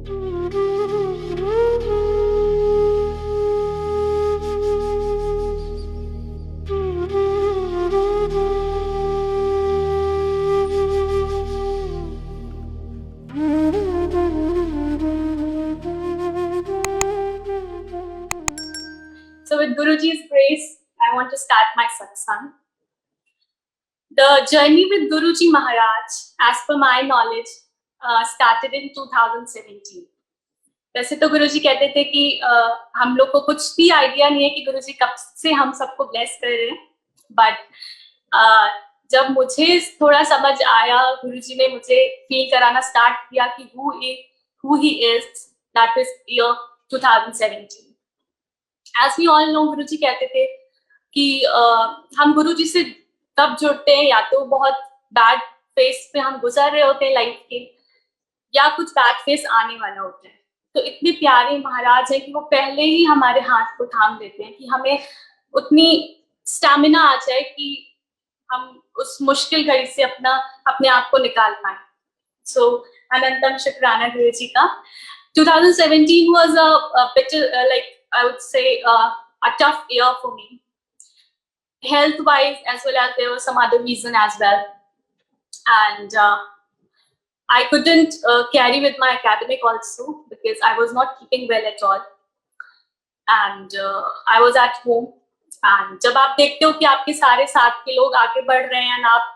So with Guruji's grace, I want to start my satsang. The journey with Guruji Maharaj, as per my knowledge, started in 2017. वैसे तो गुरुजी कहते थे कि हम लोग को कुछ भी आइडिया नहीं है कि गुरुजी कब से हम सबको ब्लेस कर रहे हैं, बट जब मुझे थोड़ा समझ आया, गुरुजी ने मुझे फील कराना स्टार्ट किया कि who he is, that is year 2017. As we all know, गुरुजी कहते थे कि हम गुरुजी से तब जुड़ते हैं या तो बहुत बैड फेस पे हम गुजर रहे होते हैं लाइफ के, या कुछ बैड फेस आने वाला होता है. तो इतने प्यारे महाराज हैं कि वो पहले ही हमारे हाथ को थाम देते हैं कि हमें उतनी स्टैमिना आ जाए कि हम उस मुश्किल घड़ी से अपने आप को निकाल पाए. सो अनंतम शुक्राना गुरु जी का. 2017 was a bit like I would say a tough year for me, health wise, as well as there was some other reason as well, and I couldn't carry with my academic also because I was not keeping well at all, and I was at home. And जब आप देखते हो कि आपके सारे साथ के लोग आगे बढ़ रहे हैं, आप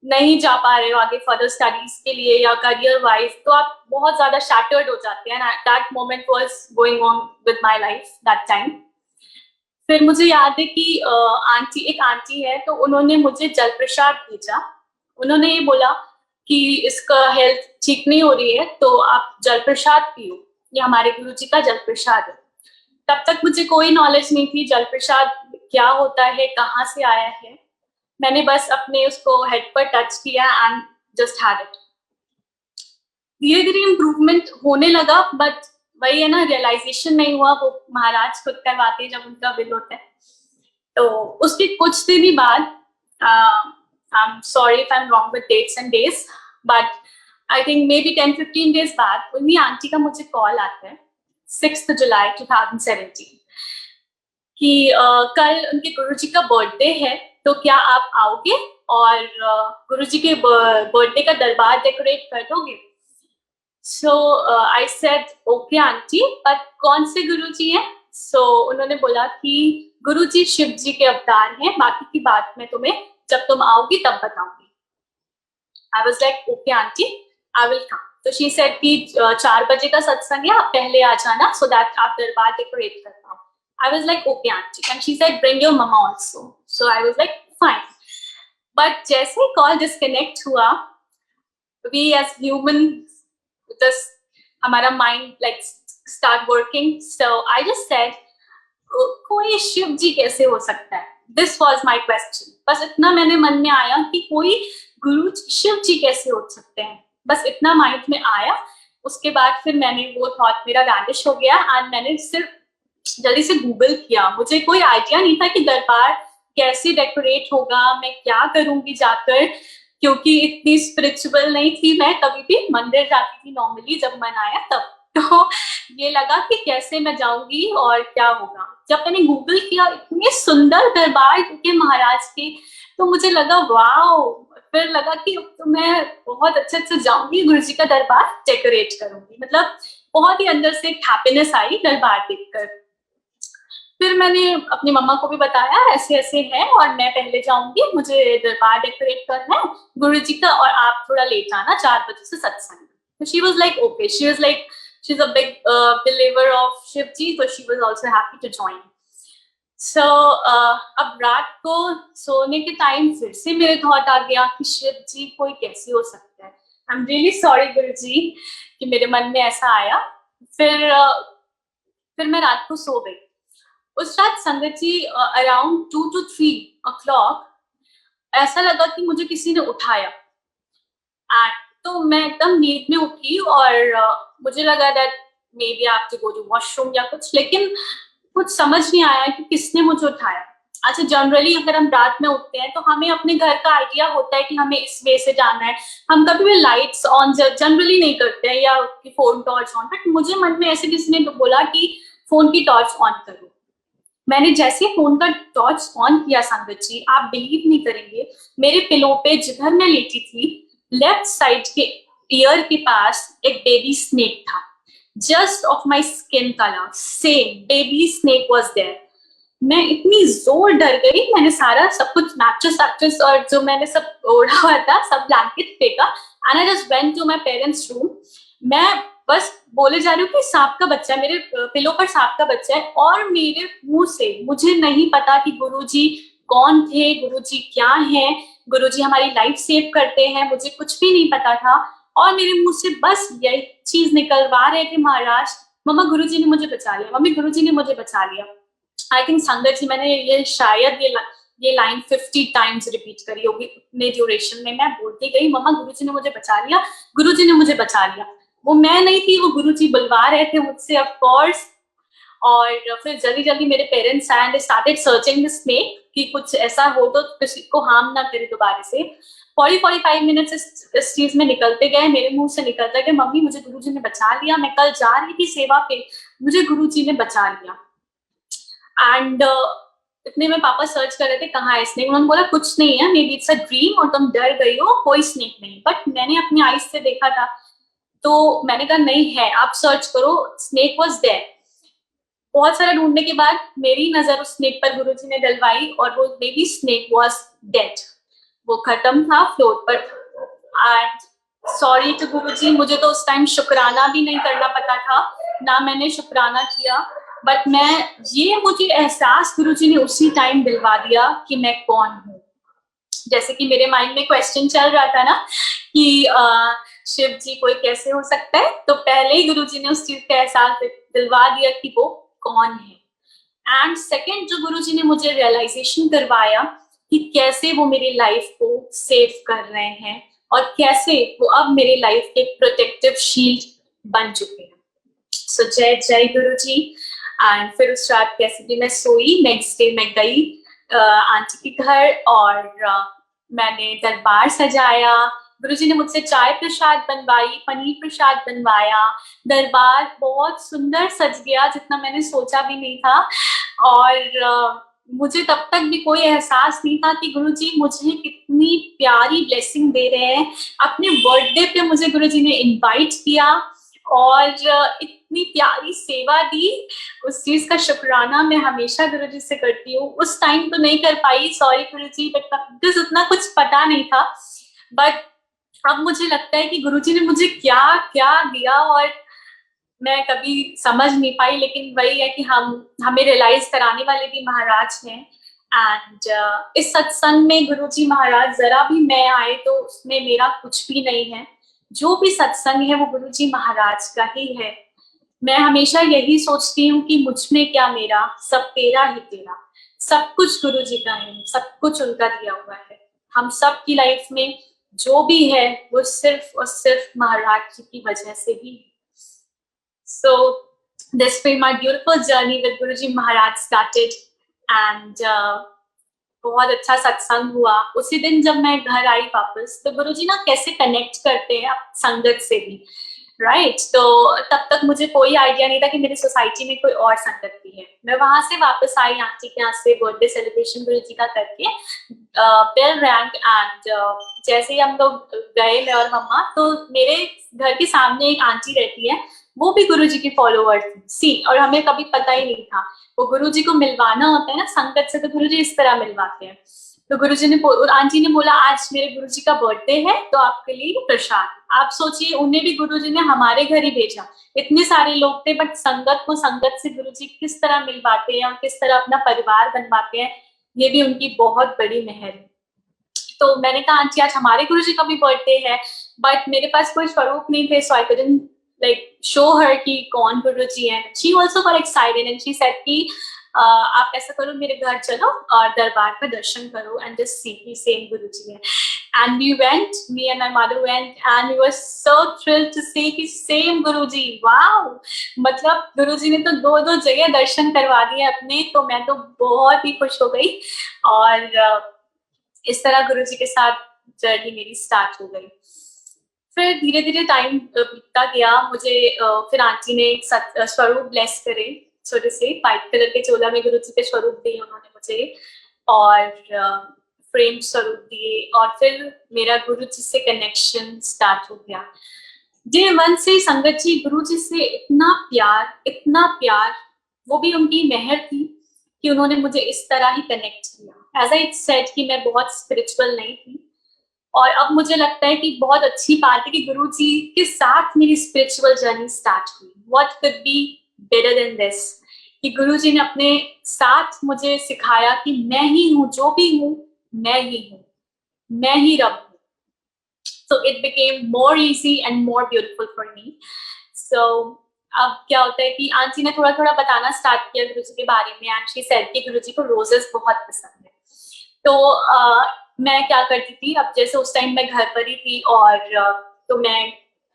नहीं जा पा रहे हो आगे फर्दर स्टडीज के लिए या करियर वाइज, तो आप बहुत ज्यादा शैटर्ड हो जाते हैं. That moment was going on with my life that time. फिर मुझे याद है कि एक आंटी है, तो उन्होंने मुझे जल प्रसाद भेजा. उन्होंने ये बोला कि इसका हेल्थ ठीक नहीं हो रही है, तो आप जल प्रसाद पियो, ये हमारे गुरुजी का जल प्रसाद है. तब तक मुझे कोई नॉलेज नहीं थी जल प्रसाद क्या होता है, कहाँ से आया है. मैंने बस अपने उसको हेड पर टच किया एंड जस्ट हैड इट. धीरे धीरे इम्प्रूवमेंट होने लगा, बट वही है ना, रियलाइजेशन नहीं हुआ. वो महाराज खुद करवाते हैं जब उनका विल होता है. तो उसके कुछ दिन ही बाद, I'm sorry if I'm wrong with dates and days, but I think maybe 10-15 days बाद उन्हीं आंटी का मुझे कॉल आता है 6 जुलाई 2017 कि कल उनके गुरुजी का बर्थडे है, तो क्या आप आओगे और गुरुजी के बर्थडे का दरबार डेकोरेट कर दोगे. सो आई सेड ओके आंटी, पर कौन से गुरुजी हैं. सो उन्होंने बोला कि गुरुजी शिव जी के अवतार हैं, बाकी की बात मैं तुम्हें जब तुम आओगी तब बताऊंगी. आई was like okay aunty, I will come. तो शी सेड कि 4 बजे का सत्संग है, आप पहले आ जाना सो दैट आप दरबार डेकोरेट कर पाओ. I was like, okay, auntie. And she said, bring your mama also. So I was like, fine. But जैसे ही call disconnect हुआ, we as humans, just हमारा mind like start working. So I just said, कोई शिव जी कैसे हो सकता है? This was my question. बस इतना मैंने मन में आया कि कोई गुरु शिव जी कैसे हो सकते हैं. बस इतना माइंड में आया. उसके बाद फिर मैंने वो थॉट मेरा वैनिश हो गया एंड मैंने सिर्फ जल्दी से गूगल किया. मुझे कोई आइडिया नहीं था कि दरबार कैसे डेकोरेट होगा, मैं क्या करूंगी जाकर, क्योंकि इतनी स्पिरिचुअल नहीं थी मैं. कभी भी मंदिर जाती थी नॉर्मली जब मन आया तब. तो ये लगा कि कैसे मैं जाऊंगी और क्या होगा. जब मैंने गूगल किया इतने सुंदर दरबार के महाराज के, तो मुझे लगा वाओ. फिर लगा कि अब तो मैं बहुत अच्छे से जाऊंगी, गुरुजी का दरबार डेकोरेट करूंगी. मतलब बहुत ही अंदर से एक हैप्पीनेस आई दरबार देखकर. फिर मैंने अपनी मम्मा को भी बताया ऐसे ऐसे है और मैं पहले जाऊंगी, मुझे दरबार डेकोरेट करना है गुरुजी का, और आप थोड़ा लेट आना, 4 बजे से सत्संग. तो she was like okay. She was like she is a big believer of Shiv ji, तो she was also happy to join. So अब रात को सोने के टाइम फिर से मेरे थॉट आ गया कि शिव जी कोई कैसे हो सकता है. आई एम रियली सॉरी गुरुजी कि मेरे मन में ऐसा आया. फिर मैं रात को सो गई. उस रात संगत जी अराउंड 2 to 3 o'clock ऐसा लगा कि मुझे किसी ने उठाया. तो मैं एकदम नींद में उठी और मुझे लगा that may be I have to go to washroom या कुछ, लेकिन कुछ समझ नहीं आया कि किसने मुझे उठाया. अच्छा, जनरली अगर हम रात में उठते हैं तो हमें अपने घर का आइडिया होता है कि हमें इस वे से जाना है, हम कभी भी लाइट्स ऑन जनरली नहीं करते हैं या फोन टॉर्च ऑन, बट मुझे मन में ऐसे किसी ने बोला कि फोन की टॉर्च ऑन करो। मैंने जैसे ही फोन का टॉर्च ऑन किया संगत जी, आप बिलीव नहीं करेंगे, मेरे पिलो पे जिधर मैं लेटी थी लेफ्ट साइड के ईयर के पास एक बेबी स्नेक था, just of my skin colour, same baby snake was there. मैं इतनी जोर डर गई, मैंने सारा सब कुछ मैट्रेस वैट्रेस और जो मैंने सब ओढ़ा हुआ था सब ब्लैंकेट फेंका, and I just went to my parents room. मैं बस बोले जा रही हूँ कि सांप का बच्चा है, मेरे पिलो पर सांप का बच्चा है, और मेरे मुंह से, मुझे नहीं पता कि गुरुजी कौन थे, गुरुजी क्या है, गुरुजी हमारी लाइफ सेव करते हैं, मुझे कुछ भी नहीं पता था, और मेरे मुंह से बस यही चीज निकलवा रहे थे महाराज, मम्मा गुरुजी ने मुझे बचा लिया, मम्मी गुरुजी ने मुझे बचा लिया। आई थिंक संगत जी मैंने ये शायद ये लाइन 50 टाइम्स रिपीट करी होगी उतने ड्यूरेशन में। मैं बोलती गई मम्मा गुरुजी ने मुझे बचा लिया, गुरुजी ने मुझे बचा लिया। वो मैं नहीं थी, वो गुरुजी बुलवा रहे थे मुझसे ऑफ कोर्स। और फिर जल्दी जल्दी मेरे पेरेंट्स आए and started searching the snake कि कुछ ऐसा हो तो किसी को हार्म ना करे दोबारा से। 40-45 मिनट्स इस चीज में निकलते गए, मेरे मुंह से निकलता गया मम्मी मुझे गुरुजी ने बचा लिया, मैं कल जा रही थी सेवा पे, मुझे गुरुजी ने बचा लिया। एंड इतने में पापा सर्च कर रहे थे कहाँ है स्नेक, उन्होंने बोला कुछ नहीं है, may be it's a dream और तुम डर गई हो, कोई स्नेक नहीं। बट मैंने अपनी आईज से देखा था, तो मैंने कहा नहीं है, आप सर्च करो, स्नेक वाज देयर। बहुत सारा ढूंढने के बाद मेरी नजर उस स्नेक पर गुरुजी ने डलवाई और वो बेबी स्नेक वाज डेड, वो खत्म था फ्लोर पर। एंड सॉरी टू गुरुजी, मुझे तो उस टाइम शुक्राना भी नहीं करना पता था, ना मैंने शुक्राना किया, बट मुझे एहसास गुरुजी ने उसी टाइम दिलवा दिया कि मैं कौन हूँ। जैसे कि मेरे माइंड में क्वेश्चन चल रहा था ना कि शिव जी कोई कैसे हो सकता है, तो पहले ही गुरुजी ने उस चीज का एहसास दिलवा दिया कि वो कौन है। एंड सेकंड, जो गुरुजी ने मुझे रियलाइजेशन करवाया कि कैसे वो मेरी लाइफ को सेव कर रहे हैं और कैसे वो अब मेरे लाइफ के प्रोटेक्टिव शील्ड बन चुके हैं। सो जय जय गुरुजी। एंड फिर उस रात कैसे भी मैं सोई, नेक्स्ट डे मैं गई आंटी के घर और मैंने दरबार सजाया, गुरुजी ने मुझसे चाय प्रसाद बनवाई, पनीर प्रसाद बनवाया, दरबार बहुत सुंदर सज गया जितना मैंने सोचा भी नहीं था। और मुझे तब तक भी कोई एहसास नहीं था कि गुरुजी मुझे कितनी प्यारी ब्लेसिंग दे रहे हैं। अपने बर्थडे पे मुझे गुरुजी ने इनवाइट किया और इतनी प्यारी सेवा दी, उस चीज का शुक्राना मैं हमेशा गुरुजी से करती हूँ। उस टाइम तो नहीं कर पाई, सॉरी गुरुजी, बट बिकॉज उतना कुछ पता नहीं था। बट अब मुझे लगता है कि गुरुजी ने मुझे क्या क्या दिया और मैं कभी समझ नहीं पाई, लेकिन वही है कि हमें रियलाइज कराने वाले भी महाराज हैं। एंड इस सत्संग में गुरुजी महाराज जरा भी मैं आए तो उसमें मेरा कुछ भी नहीं है, जो भी सत्संग है वो गुरुजी महाराज का ही है। मैं हमेशा यही सोचती हूँ कि मुझ में क्या मेरा, सब तेरा ही तेरा, सब कुछ गुरुजी का है, सब कुछ उनका दिया हुआ है। हम सब की लाइफ में जो भी है वो सिर्फ और सिर्फ महाराज जी की वजह से ही है। So this way my beautiful journey with Guruji Maharaj started and बहुत अच्छा सत्संग हुआ। उसी दिन जब मैं घर आई वापस, तो गुरुजी ना कैसे कनेक्ट करते हैं संगत से भी, राइट तो तब तक मुझे कोई आइडिया नहीं था कि मेरी सोसाइटी में कोई और संगत भी है। मैं वहां से वापस आई आंटी के यहाँ से बर्थडे सेलिब्रेशन गुरुजी का करके, बेल रैंक एंड जैसे ही हम लोग गए मैं और मम्मा, तो मेरे घर के सामने एक आंटी रहती है, वो भी गुरुजी की फॉलोअर थी सी, और हमें कभी पता ही नहीं था। वो गुरुजी को मिलवाना होता है ना संगत से, तो गुरुजी इस तरह मिलवाते हैं। तो गुरुजी ने, आंटी ने बोला आज मेरे गुरुजी का बर्थडे है तो आपके लिए प्रसाद। आप सोचिए, उन्हें भी गुरुजी ने हमारे घर ही भेजा, इतने सारे लोग थे, बट संगत को संगत से गुरुजी किस तरह मिलवाते हैं और किस तरह अपना परिवार बनवाते हैं, ये भी उनकी बहुत बड़ी मेहर है। तो मैंने कहा आंटी आज हमारे गुरुजी का भी बर्थडे है, बट मेरे पास कोई स्वरूप नहीं थे, so I couldn't like show her कि कौन गुरुजी है। She also got excited and she said कि आप ऐसा करो मेरे घर चलो और दरबार पे दर्शन करो and just see कि सेम गुरुजी है। And we went, me and my mother went, and we were so thrilled to see कि same गुरुजी. Wow, मतलब गुरुजी ने तो दो दो जगह दर्शन करवा दिए अपने, तो मैं तो बहुत ही खुश हो गई. और इस तरह गुरुजी के साथ जर्नी मेरी स्टार्ट हो गई. फिर धीरे धीरे टाइम बीतता गया. मुझे फिर आंटी ने एक स्वरूप ब्लेस करे, छोटे से व्हाइट कलर के चोला में गुरुजी के स्वरूप दिए उन्होंने मुझे, और फ्रेम स्वरूप दिए. और फिर मेरा गुरुजी से कनेक्शन स्टार्ट हो गया. डे वन से संगत जी गुरुजी से इतना प्यार, वो भी उनकी मेहर थी कि उन्होंने मुझे इस तरह ही कनेक्ट किया. एज आई सेड कि मैं बहुत स्पिरिचुअल नहीं थी, और अब मुझे लगता है कि बहुत अच्छी बात है कि गुरुजी के साथ मेरी स्पिरिचुअल जर्नी स्टार्ट हुई. What could be better than this, कि गुरुजी ने अपने साथ मुझे सिखाया कि मैं ही हूँ, जो भी हूँ मैं ही हूँ, मैं ही रब हूँ. So it became more easy and more beautiful for me. So अब क्या होता है कि आंटी ने थोड़ा थोड़ा बताना स्टार्ट किया गुरुजी के बारे में, एंड शी सेड कि गुरुजी को रोजेस बहुत पसंद है. तो मैं क्या करती थी, अब जैसे उस टाइम मैं घर पर ही थी, और तो मैं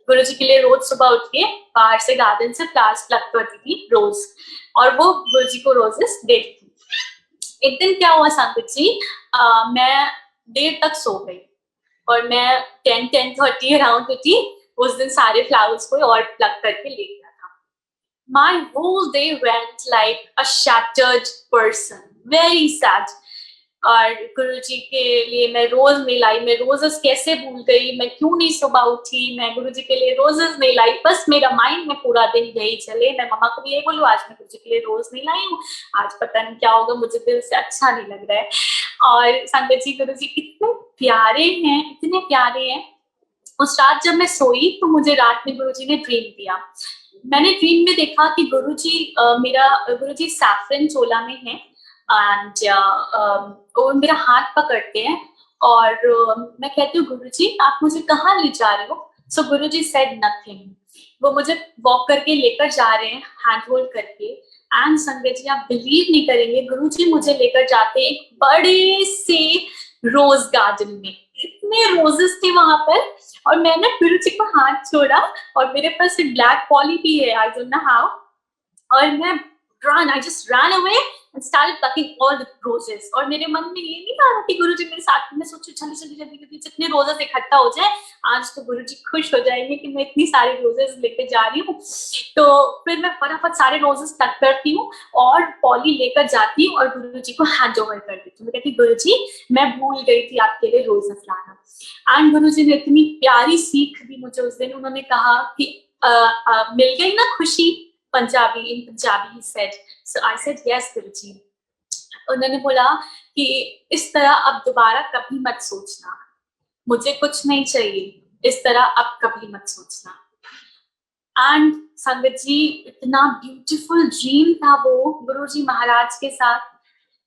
गुरुजी के लिए रोज सुबह उठ के बाहर से गार्डन से फ्लावर्स प्लक करती थी रोज, और वो गुरुजी को रोजेस देती थी. एक दिन क्या हुआ संगत जी, मैं देर तक सो गई, और मैं 10:30 अराउंड उठी. उस दिन सारे फ्लावर्स को और प्लक करके ले गया था. My whole day went like a shattered person, very sad. और गुरुजी के लिए मैं रोज नहीं लाई. मैं रोजेस कैसे भूल गई, मैं क्यों नहीं सुबह उठी, मैं गुरुजी के लिए रोजेस नहीं लाई. बस मेरा माइंड में पूरा दिन यही चले. मैं मम्मा को भी यही बोलूं, आज मैं गुरुजी के लिए रोज नहीं लाई हूँ, आज पता नहीं क्या होगा, मुझे दिल से अच्छा नहीं लग रहा है. और संगत जी गुरुजी इतने प्यारे हैं, इतने प्यारे हैं. उस रात जब मैं सोई तो मुझे रात में गुरुजी ने ड्रीम दिया. मैंने ड्रीम में देखा कि गुरुजी सैफरन चोला में है, एंड वो मेरा हाथ पकड़ते हैं, और मैं कहती हूँ गुरुजी आप मुझे कहाँ ले जा रहे हो. सो गुरुजी सेड नथिंग. वो मुझे वॉक करके लेकर जा रहे हैं, हैंड होल्ड करके. एंड संगत जी आप बिलीव नहीं करेंगे, गुरुजी मुझे लेकर जाते हैं एक बड़े से रोज गार्डन में. इतने रोजेस थे वहां पर, और मैंने गुरुजी को हाथ छोड़ा, और मेरे पास एक ब्लैक पॉली भी है, आई डोंट नो हाउ, और मैं I just ran away and started plucking all the roses. और मेरे मन में ये नहीं आ रहा कि गुरुजी मेरे साथ. मैं सोचू जल्दी जल्दी जितने रोजेस इकट्ठा हो जाए, आज तो गुरुजी खुश हो जाएंगे कि मैं इतनी सारी रोजेस लेके जा रही हूँ. तो फिर मैं फटाफट सारे रोजेस प्लक करती हूँ, और पॉली लेकर जाती हूँ, और गुरुजी को हैंड ओवर कर देती हूँ. मैं कहती गुरुजी मैं भूल गई थी आपके लिए रोजेस लाना. एंड गुरुजी ने इतनी प्यारी सीख दी मुझे उस दिन. उन्होंने कहा कि मिल गई ना खुशी. Punjabi, in Punjabi he said. So I said yes गुरुजी. उन्होंने बोला कि इस तरह अब दोबारा कभी मत सोचना, मुझे कुछ नहीं चाहिए, इस तरह अब कभी मत सोचना. एंड संगत जी इतना ब्यूटीफुल ड्रीम था वो गुरुजी महाराज के साथ.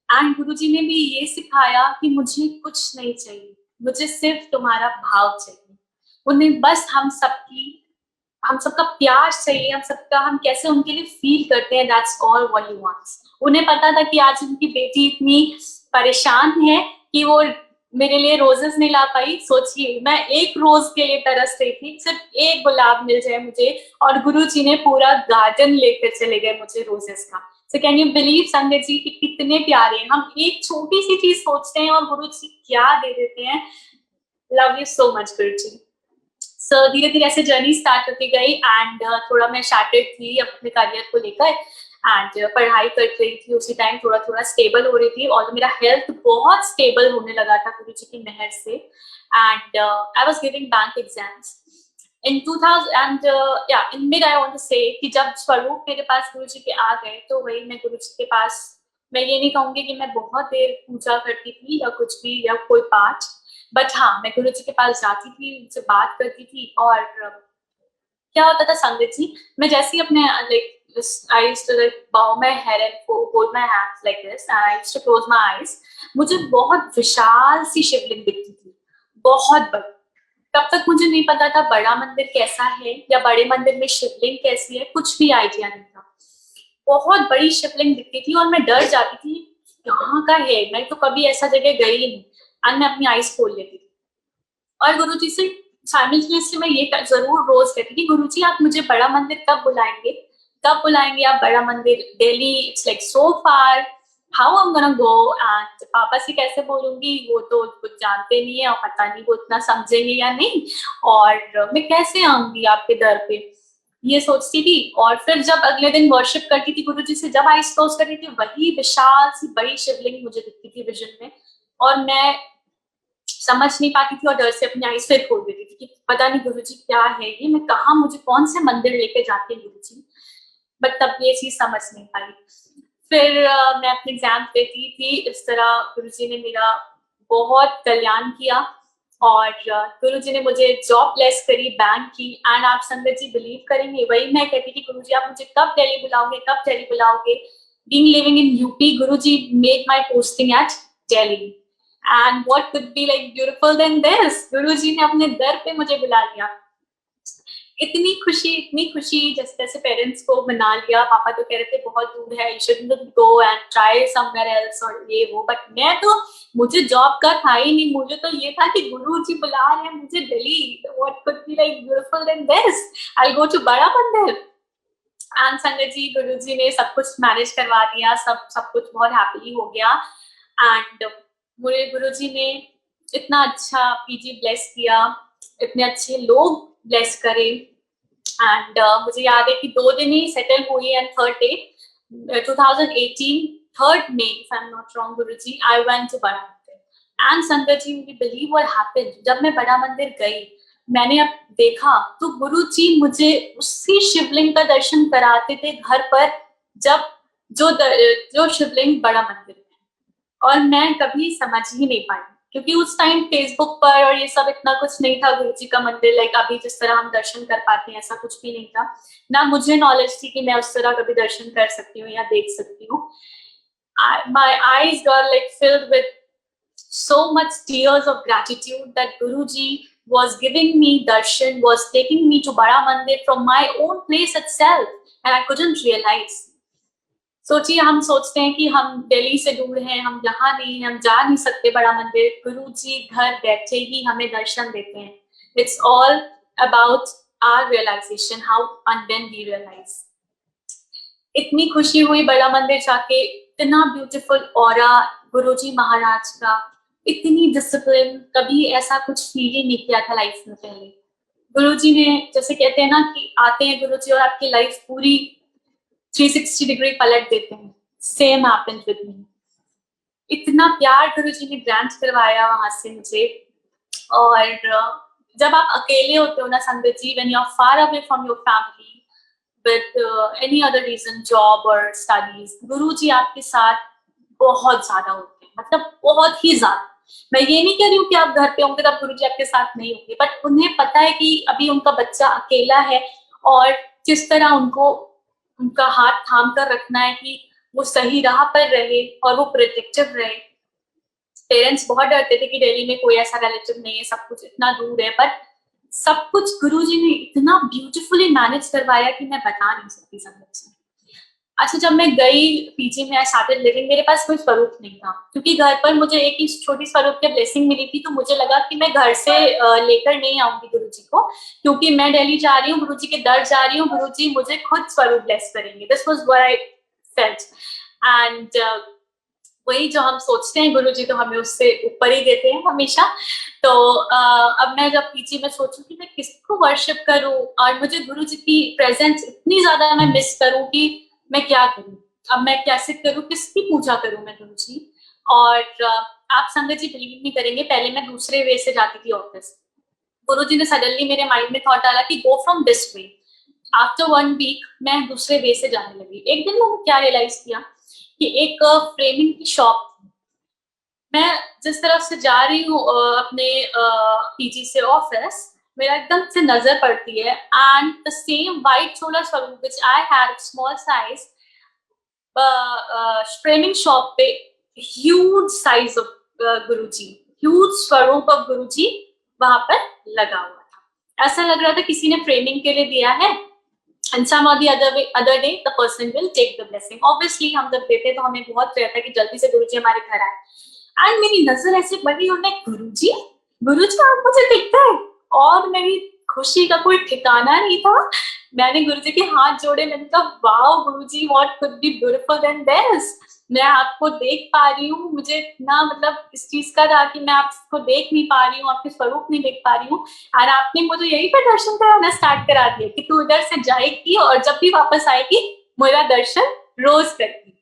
एंड गुरुजी ने भी ये सिखाया कि मुझे कुछ नहीं चाहिए, मुझे सिर्फ तुम्हारा भाव चाहिए. उन्हें बस हम सबका प्यार चाहिए, हम कैसे उनके लिए फील करते हैं. That's all what he wants. उन्हें पता था कि आज उनकी बेटी इतनी परेशान है कि वो मेरे लिए रोजेस नहीं ला पाई. सोचिए मैं एक रोज के लिए तरस रही थी, सिर्फ एक गुलाब मिल जाए मुझे, और गुरुजी ने पूरा गार्डन लेकर चले गए मुझे रोजेस का. सो कैन यू बिलीव संगत जी कि कितने प्यारे हैं. हम एक छोटी सी चीज सोचते हैं और गुरुजी क्या दे देते हैं. लव यू सो मच गुरुजी. सो धीरे धीरे ऐसे जर्नी स्टार्ट होती गई, एंड थोड़ा मैं शैटर्ड थी अपने करियर को लेकर, एंड पढ़ाई कर रही थी उसी टाइम, थोड़ा थोड़ा स्टेबल हो रही थी, और मेरा हेल्थ बहुत स्टेबल होने लगा था गुरुजी की मेहर से. And I was giving bank exams in 2000, and in mid I want to say कि जब स्वरूप मेरे पास गुरुजी के आ गए, तो वही मैं गुरुजी के पास, मैं ये नहीं कहूंगी कि मैं बहुत देर पूजा करती थी या कुछ भी या कोई पाठ, बट हाँ मैं गुरुजी के पास जाती थी, उनसे बात करती थी. और क्या होता था संगत जी, मैं जैसे ही अपने I used to like bow my head and hold my hands like this, and I used to close my eyes. मुझे बहुत विशाल सी शिवलिंग दिखती थी, बहुत बड़ी. तब तक मुझे नहीं पता था बड़ा मंदिर कैसा है या बड़े मंदिर में शिवलिंग कैसी है, कुछ भी आइडिया नहीं था. बहुत बड़ी शिवलिंग दिखती थी, और मैं डर जाती थी कहाँ का है, मैं तो कभी ऐसा जगह गई नहीं. एंड मैं अपनी आईज खोल लेती थी, और गुरुजी से साइमल्टेनियसली मैं ये जरूर रोज कहती कि गुरुजी आप मुझे बड़ा मंदिर कब बुलाएंगे, कब बुलाएंगे आप बड़ा मंदिर, Delhi it's like so far, how I am gonna go. And पापा से कैसे बोलूंगी, वो तो कुछ जानते नहीं है और पता नहीं वो इतना समझेंगे या नहीं, और मैं कैसे आऊंगी आपके दर पे, ये सोचती थी। और फिर जब अगले दिन वर्शिप करती थी गुरुजी से, जब आईज क्लोज करती थी वही विशाल सी बड़ी शिवलिंग मुझे दिखती थी विजन में, और मैं समझ नहीं पाती थी और डर से अपनी आईज फिर खोल देती थी कि पता नहीं गुरुजी क्या है ये, मैं कहा मुझे कौन से मंदिर लेके जाते हैं गुरुजी, बट तब ये चीज समझ नहीं पाई। फिर मैं अपने एग्जाम देती थी, इस तरह गुरुजी ने मेरा बहुत कल्याण किया, और गुरुजी ने मुझे जॉब ब्लेस करी बैंक की। एंड आप संगत जी बिलीव करेंगे, वही मैं कहती थी गुरुजी आप मुझे कब दिल्ली बुलाओगे, कब दिल्ली बुलाओगे। Being living in UP, Guruji made my posting at Delhi, and what could be like beautiful then this, Guruji ने अपने दर पे मुझे बुला लिया। इतनी खुशी, जैसे जैसे पेरेंट्स को मना लिया, पापा तो कह रहे थे बहुत दूर है, you shouldn't go and try somewhere else और ये वो, बट मैं तो, मुझे जॉब का था ही नहीं, मुझे तो ये था कि गुरुजी बुला रहे हैं मुझे Delhi, what could be like beautiful then this, I go to Bada Mandir. And संगत जी गुरुजी ने सब कुछ मैनेज करवा दिया, सब कुछ बहुत हैप्पीली हो गया। एंड मुझे गुरुजी ने इतना अच्छा पीजी ब्लेस किया, इतने अच्छे लोग ब्लेस करे। एंड मुझे याद है कि 2 दिन ही सेटल हुई, and third day 2018 3rd May if I'm not wrong Guruji I went to बड़ा मंदिर। एंड संगत जी you believe what happened, जब मैं बड़ा मंदिर गई मैंने अब देखा तो गुरुजी मुझे उसी शिवलिंग का दर्शन कराते थे घर पर, जब जो शिवलिंग बड़ा मंदिर में, और मैं कभी समझ ही नहीं पाई क्योंकि उस टाइम फेसबुक पर और ये सब इतना कुछ नहीं था, गुरुजी का मंदिर लाइक अभी जिस तरह हम दर्शन कर पाते हैं ऐसा कुछ भी नहीं था, ना मुझे नॉलेज थी कि मैं उस तरह कभी दर्शन कर सकती हूँ या देख सकती हूँ। My eyes got like filled with so much tears of gratitude that Guruji was giving me darshan, was taking me to Bada Mandir from my own place itself, and I couldn't realize. सोचिए हम सोचते हैं कि हम दिल्ली से दूर हैं, हम यहाँ नहीं हैं, हम जा नहीं सकते बड़ा मंदिर, गुरुजी घर बैठे ही हमें दर्शन देते हैं। It's all about our realisation, how and when we realise. इतनी खुशी हुई बड़ा मंदिर जाके, इतना ब्यूटीफुल ऑरा गुरुजी महाराज का, इतनी डिसिप्लिन, कभी ऐसा कुछ फील ही नहीं किया था लाइफ में पहले। गुरुजी ने जैसे कहते हैं ना कि आते हैं गुरुजी और आपकी लाइफ पूरी 360 डिग्री पलट देते हैं, सेम हैपेंड विद मी। इतना प्यार गुरुजी ने ग्रांट करवाया वहां से मुझे। और जब आप अकेले होते हो ना संगत जी, when you are far away from your family with any other reason, job और स्टडीज, गुरुजी आपके साथ बहुत ज्यादा होते हैं, मतलब बहुत ही ज्यादा। मैं ये नहीं कह रही हूँ कि आप घर पे होंगे तब गुरुजी आपके साथ नहीं होंगे, बट उन्हें पता है कि अभी उनका बच्चा अकेला है और किस तरह उनको उनका हाथ थाम कर रखना है कि वो सही राह पर रहे और वो प्रोटेक्टिव रहे। पेरेंट्स बहुत डरते थे कि दिल्ली में कोई ऐसा रिलेटिव नहीं है, सब कुछ इतना दूर है, बट सब कुछ गुरुजी ने इतना ब्यूटीफुली मैनेज करवाया कि मैं बता नहीं सकती संगत से। अच्छा, जब मैं गई पीजी में, आई स्टार्टेड लिविंग, मेरे पास कोई स्वरूप नहीं था क्योंकि घर पर मुझे एक ही छोटी स्वरूप की ब्लेसिंग मिली थी, तो मुझे लगा कि मैं घर से लेकर नहीं आऊंगी गुरुजी को, क्योंकि मैं दिल्ली जा रही हूँ, गुरुजी के दर जा रही हूँ, गुरुजी मुझे खुद स्वरूप ब्लेस करेंगे। This was what I felt. And वही जो हम सोचते हैं गुरुजी तो हमें उससे ऊपर ही देते हैं हमेशा। तो अब मैं जब पीजी में सोचूं कि मैं किसको वर्शिप करूं और मुझे गुरुजी की प्रेजेंस इतनी ज्यादा मैं मिस करूं कि मैं क्या करूं, अब मैं कैसे करूं, किसकी पूजा करूं मैं गुरुजी। और आप संगत जी बिलीव नहीं करेंगे, पहले मैं दूसरे वे से जाती थी ऑफिस, गुरुजी ने सडनली मेरे माइंड में थॉट डाला कि go from this way. After 1 week मैं दूसरे वे से जाने लगी। एक दिन मैंने क्या रियलाइज किया कि एक फ्रेमिंग की शॉप, मैं जिस तरफ से जा रही हूँ अपने पीजी से ऑफिस, मेरा एकदम से नजर पड़ती है, and the same white solar swaroop which I had small size framing shop पे, huge size of Guruji, huge swaroop of Guruji वहां पर लगा हुआ था। ऐसा लग रहा था किसी ने फ्रेमिंग के लिए दिया है, and some or the other day the person will take the blessing। obviously हम जब देते तो हमें बहुत रहता है कि जल्दी से गुरुजी हमारे घर आए, एंड मेरी नजर ऐसे पड़ी, उन्हें गुरुजी गुरुजी आप मुझे दिखते हैं। और मेरी खुशी का कोई ठिकाना नहीं था। मैंने गुरुजी के हाथ जोड़े, मैंने कहा wow Guruji, what could B beautiful then this. मैं आपको देख पा रही हूँ, मुझे इतना मतलब इस चीज का था कि मैं आपको देख नहीं पा रही हूँ, आपके स्वरूप नहीं देख पा रही हूँ। और आपने मुझे यही पे दर्शन कराना स्टार्ट करा दिया कि तू इधर से जाएगी और जब भी वापस आएगी मेरा दर्शन रोज करती।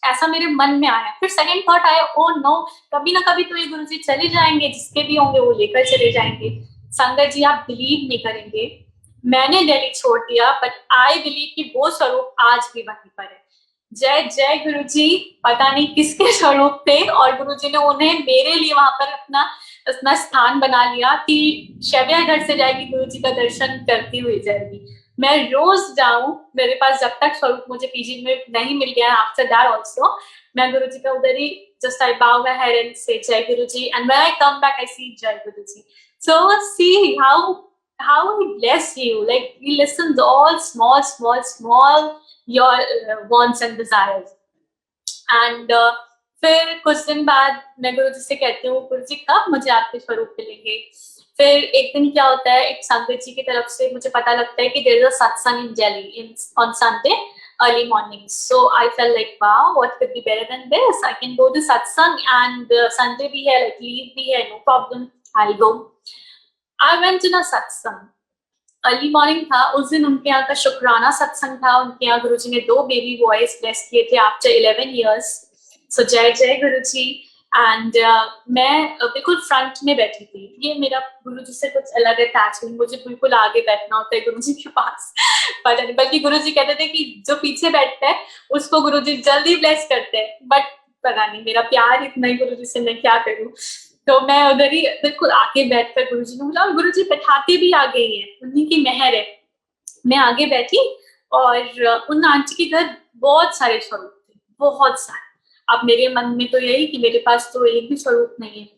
ऐसा मेरे मन में आया। फिर सेकंड थॉट आया, ओ नो, कभी ना कभी तो ये गुरुजी चले जाएंगे, जिसके भी होंगे वो लेकर चले जाएंगे। संगत जी आप बिलीव नहीं करेंगे, मैंने दिल्ली छोड़ दिया बट आई बिलीव कि वो स्वरूप आज भी वहीं पर है। जय जय गुरुजी। पता नहीं किसके स्वरूप थे और गुरुजी ने उन्हें मेरे लिए वहां पर अपना अपना स्थान बना लिया कि शव्या घर से जाएगी, गुरुजी का दर्शन करती हुई जाएगी। मैं रोज जाऊं, मेरे पास जब तक स्वरूप मुझे पीजी में नहीं मिल गया, आफ्टर दैट आल्सो मैं गुरुजी का उधर ही जस्ट आई बाउ माय हेड एंड से जय Guruji, and when I come back I see Jai Guruji. So see how he bless you, like he listens all small your wants and desires. And फिर कुछ दिन बाद मैं गुरुजी से कहती हूँ गुरुजी कब मुझे आपके स्वरूप मिलेंगे। फिर एक दिन क्या होता है, एक संगत जी की तरफ से मुझे पता लगता है कि there is a satsang in Delhi on Sunday early morning. So I felt like, wow, what could be better than this? I can go to satsang and Sunday bhi hai, like leave bhi hai, no problem, I'll go. I went to a satsang. Early morning था उस दिन, उनके यहाँ का शुक्राना सत्संग था। उनके यहाँ गुरुजी ने 2 बेबी बॉयज ब्लेस किए थे आफ्टर 11 years. सो जय जय गुरुजी। एंड मैं बिल्कुल फ्रंट में बैठी थी। ये मेरा गुरुजी से कुछ अलग अटैचमेंट, मुझे बिल्कुल आगे बैठना होता है गुरुजी के पास। पता नहीं, बल्कि गुरुजी कहते थे कि जो पीछे बैठता है उसको गुरुजी जल्दी ब्लेस करते हैं, बट पता नहीं मेरा प्यार इतना ही गुरुजी से, मैं क्या करूँ। तो मैं उधर ही बिल्कुल आगे बैठकर गुरुजी ने बोला, गुरुजी बैठाते भी आ गई हैं, उन्हीं की मेहर है। मैं आगे बैठी और उन आंटी के घर बहुत सारे स्वरूप थे, बहुत सारे। अब मेरे मन में तो यही कि मेरे पास तो एक भी स्वरूप नहीं है,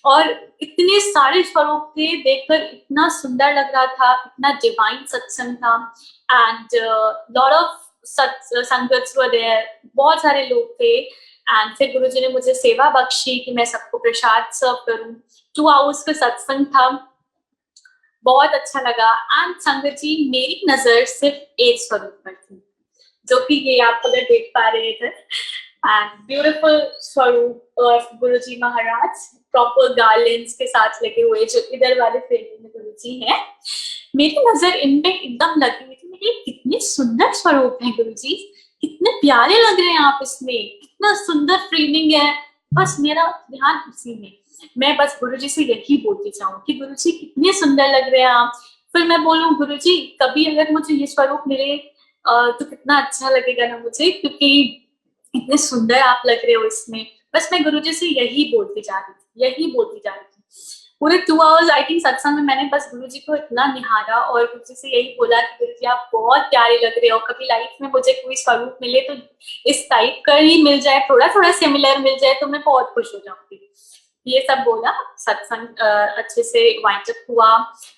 और इतने सारे स्वरूप थे, देखकर इतना सुंदर लग रहा था, इतना डिवाइन सत्संग था। And lot of sangats were there, बहुत सारे लोग थे। एंड फिर गुरुजी ने मुझे सेवा बख्शी कि मैं सबको प्रसाद सर्व करूं। 2 hours का सत्संग था, बहुत अच्छा लगा। एंड संगत जी मेरी नजर सिर्फ एक स्वरूप पर थी, जो कि ये आप अगर देख पा रहे थे, एंड ब्यूटीफुल स्वरूप of Guruji Maharaj, proper garlands के साथ लगे हुए, जो इधर वाले फ्रेम में गुरुजी हैं। मेरी नजर इनमें एकदम लगी हुई थी। मेरे कितने सुंदर स्वरूप हैं गुरुजी, कितने प्यारे लग रहे हैं आप इसमें, कितना सुंदर फ्रेमिंग है। बस मेरा ध्यान उसी में, मैं बस गुरुजी से यही बोलती चाहूँ कि गुरुजी कितने सुंदर लग रहे हैं आप। फिर मैं बोलूँ गुरुजी कभी अगर मुझे ये स्वरूप मिले तो कितना अच्छा लगेगा ना मुझे, क्योंकि इतने सुंदर आप लग रहे हो इसमें। बस मैं गुरुजी से यही बोलती जा रही थी, यही बोलती जा रही थी पूरे 2 hours आई थिंक सत्संग में। मैंने बस गुरुजी को इतना निहारा और गुरुजी से यही बोला कि गुरुजी आप बहुत प्यारे लग रहे हो, कभी लाइफ में मुझे कोई स्वरूप मिले तो इस टाइप का ही मिल जाए, थोड़ा थोड़ा सिमिलर मिल जाए तो मैं बहुत खुश हो जाऊंगी। ये सब बोला, सत्संग अच्छे से वाइंड अप हुआ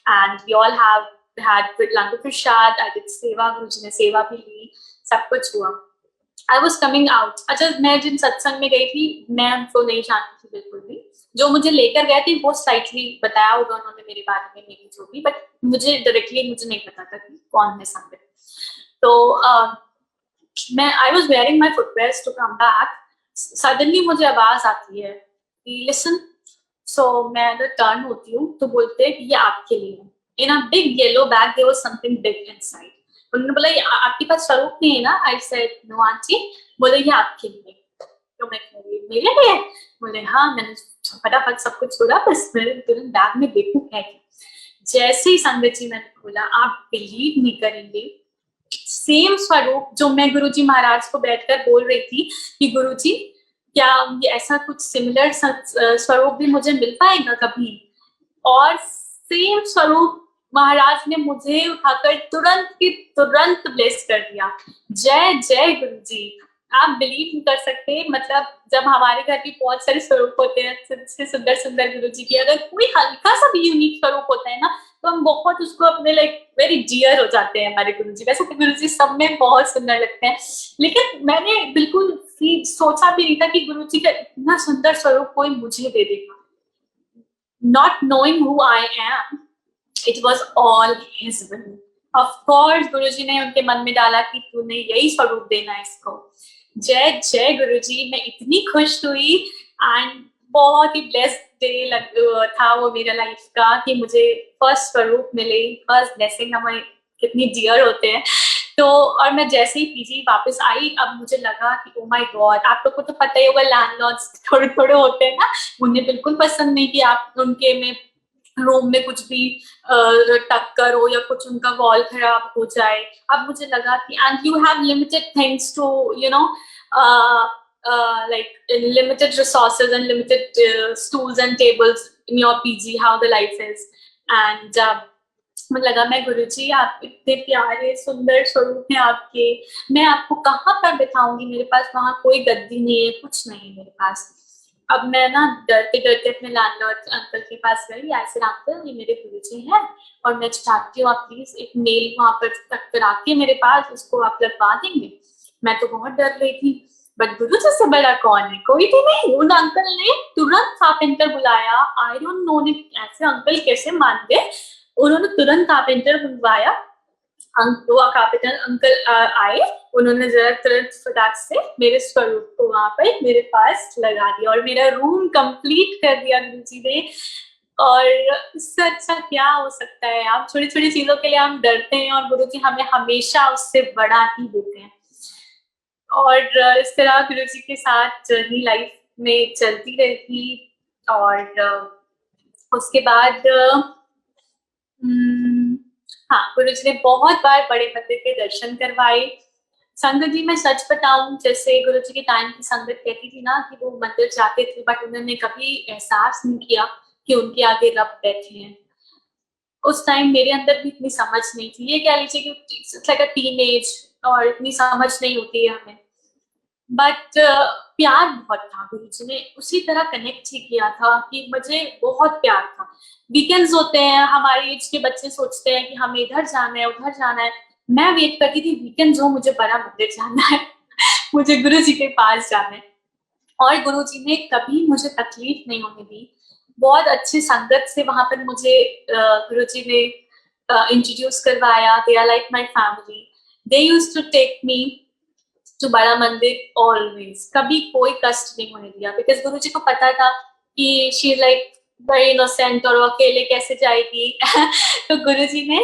and we all have had langar prasad, I did seva, Guruji ने सेवा भी ली, सब कुछ हुआ। I was coming out. अच्छा, मैं जिन सत्संग में गई थी मैं उनको नहीं जानती थी बिल्कुल भी, जो मुझे लेकर गए थे वो स्लाइटली बताया होगा उन्होंने मेरे बारे में, मेरी जो भी, बट मुझे डायरेक्टली मुझे नहीं पता था कि कौन है संगत। तो मैं I was wearing my footwears to come back, suddenly मुझे आवाज आती है कि लिसन। सो मैं अगर टर्न होती हूँ तो बोलते हैं कि ये आपके लिए, in a big yellow bag there was something big inside. उन्होंने बोला ये आपके पास स्वरूप नहीं है ना? I said no aunty. बोले ये आपके लिए। तो मैं कह रही मेरे लिए? बोले हाँ। मैंने फटाफट सब कुछ छोड़ा, बस मेरे तुरंत बैग में देखूं है क्या। जैसे ही संगत जी मैंने खोला, आप बिलीव नहीं करेंगे, सेम स्वरूप जो मैं गुरुजी महाराज को बैठकर बोल रही थी कि गुरुजी क्या ये ऐसा कुछ सिमिलर स्वरूप भी मुझे मिल पाएगा कभी, और सेम स्वरूप महाराज ने मुझे उठाकर तुरंत की तुरंत ब्लेस कर दिया। जय जय गुरुजी। आप बिलीव नहीं कर सकते, मतलब जब हमारे घर भी बहुत सारे स्वरूप होते हैं सुंदर सुंदर गुरुजी की, अगर कोई हल्का सा भी यूनिक स्वरूप होता है ना तो हम बहुत उसको अपने लाइक वेरी डियर हो जाते हैं हमारे गुरुजी। वैसे तो गुरुजी सब में बहुत सुंदर लगते हैं, लेकिन मैंने बिल्कुल सोचा भी नहीं था कि गुरुजी का इतना सुंदर स्वरूप कोई मुझे दे देगा। not knowing who I am, it was all his will. Of course Guruji ने उनके मन में डाला कि तूने यही स्वरूप देना है इसको. जय जय गुरुजी, मैं इतनी खुश हुई एंड बहुत ही ब्लेस्ड डे था वो मेरा लाइफ का कि मुझे फर्स्ट स्वरूप मिले, फर्स्ट ब्लेसिंग हमें कितनी डियर होते हैं. तो और मैं जैसे ही पीजी वापस आई, अब मुझे लगा कि ओ माय गॉड, आप लोग को तो पता ही होगा लैंडलॉर्ड्स थोड़े थोड़े होते हैं ना, उन्हें बिल्कुल पसंद नहीं कि आप उनके में रूम में कुछ भी टक्कर हो या कुछ उनका वॉल खराब हो जाए. अब मुझे लगा कि and you have limited things to you know like limited resources and limited stools and tables in your PG, how the life is. And मुझे लगा मैं गुरुजी आप इतने प्यारे सुंदर स्वरूप हैं आपके, मैं आपको कहाँ पर बिठाऊंगी, मेरे पास वहां कोई गद्दी नहीं है, कुछ नहीं है मेरे पास. अब मैं ना डरते डरते अपने लैंडलॉर्ड अंकल के पास गई. ऐसे अंकल ये मेरे गुरुजी हैं और मैं चाहती हूँ आप प्लीज एक नेल वहां पर तक करा के मेरे पास उसको आप लगवा देंगे. मैं तो बहुत डर रही थी, बट गुरुजी से बड़ा कौन है, कोई भी नहीं. उन अंकल ने तुरंत कारपेंटर बुलाया. आई डोंट नो ऐसे अंकल कैसे मान गए. उन्होंने तुरंत कारपेंटर बुलवाया. कारपेंटर अंकल आए, उन्होंने जरा तुरंत फटाक से मेरे स्वरूप को वहां पर मेरे पास लगा दिया और मेरा रूम कंप्लीट कर दिया गुरुजी ने. और इससे अच्छा क्या हो सकता है. आप छोटी छोटी चीजों के लिए हम डरते हैं और गुरुजी हमें हमेशा उससे बड़ा ही देते हैं. और इस तरह गुरुजी के साथ जर्नी लाइफ में चलती रही. और उसके बाद हाँ, गुरुजी ने बहुत बार बड़े मंदिर के दर्शन करवाए. संगत जी मैं सच बताऊं, जैसे गुरुजी के टाइम की संगत कहती थी ना कि वो मंदिर जाते थे बट उन्होंने कभी एहसास नहीं किया कि उनके आगे रब बैठे हैं. उस टाइम मेरे अंदर भी इतनी समझ नहीं थी. ये कह लीजिए कि इट्स लाइक अ टीनेज और इतनी समझ नहीं होती है हमें. बट प्यार बहुत था. गुरुजी ने उसी तरह कनेक्ट ही किया था कि मुझे बहुत प्यार था. वीकेंड्स होते हैं, हमारे एज के बच्चे सोचते हैं कि हमें इधर जाना है उधर जाना है. मैं वेट करती थी वीकेंड्स हो, मुझे बड़ा मंदिर जाना है मुझे गुरुजी के पास जाना है. और गुरुजी ने कभी मुझे तकलीफ नहीं होने दी. बहुत अच्छी संगत से वहां पर मुझे गुरुजी ने इंट्रोड्यूस करवाया. They are like my family. They used to take me to Bada Mandir always. कभी कोई कष्ट नहीं होने दिया बिकॉज गुरुजी को पता था कि she is like very innocent और वो अकेले कैसे जाएगी तो गुरुजी ने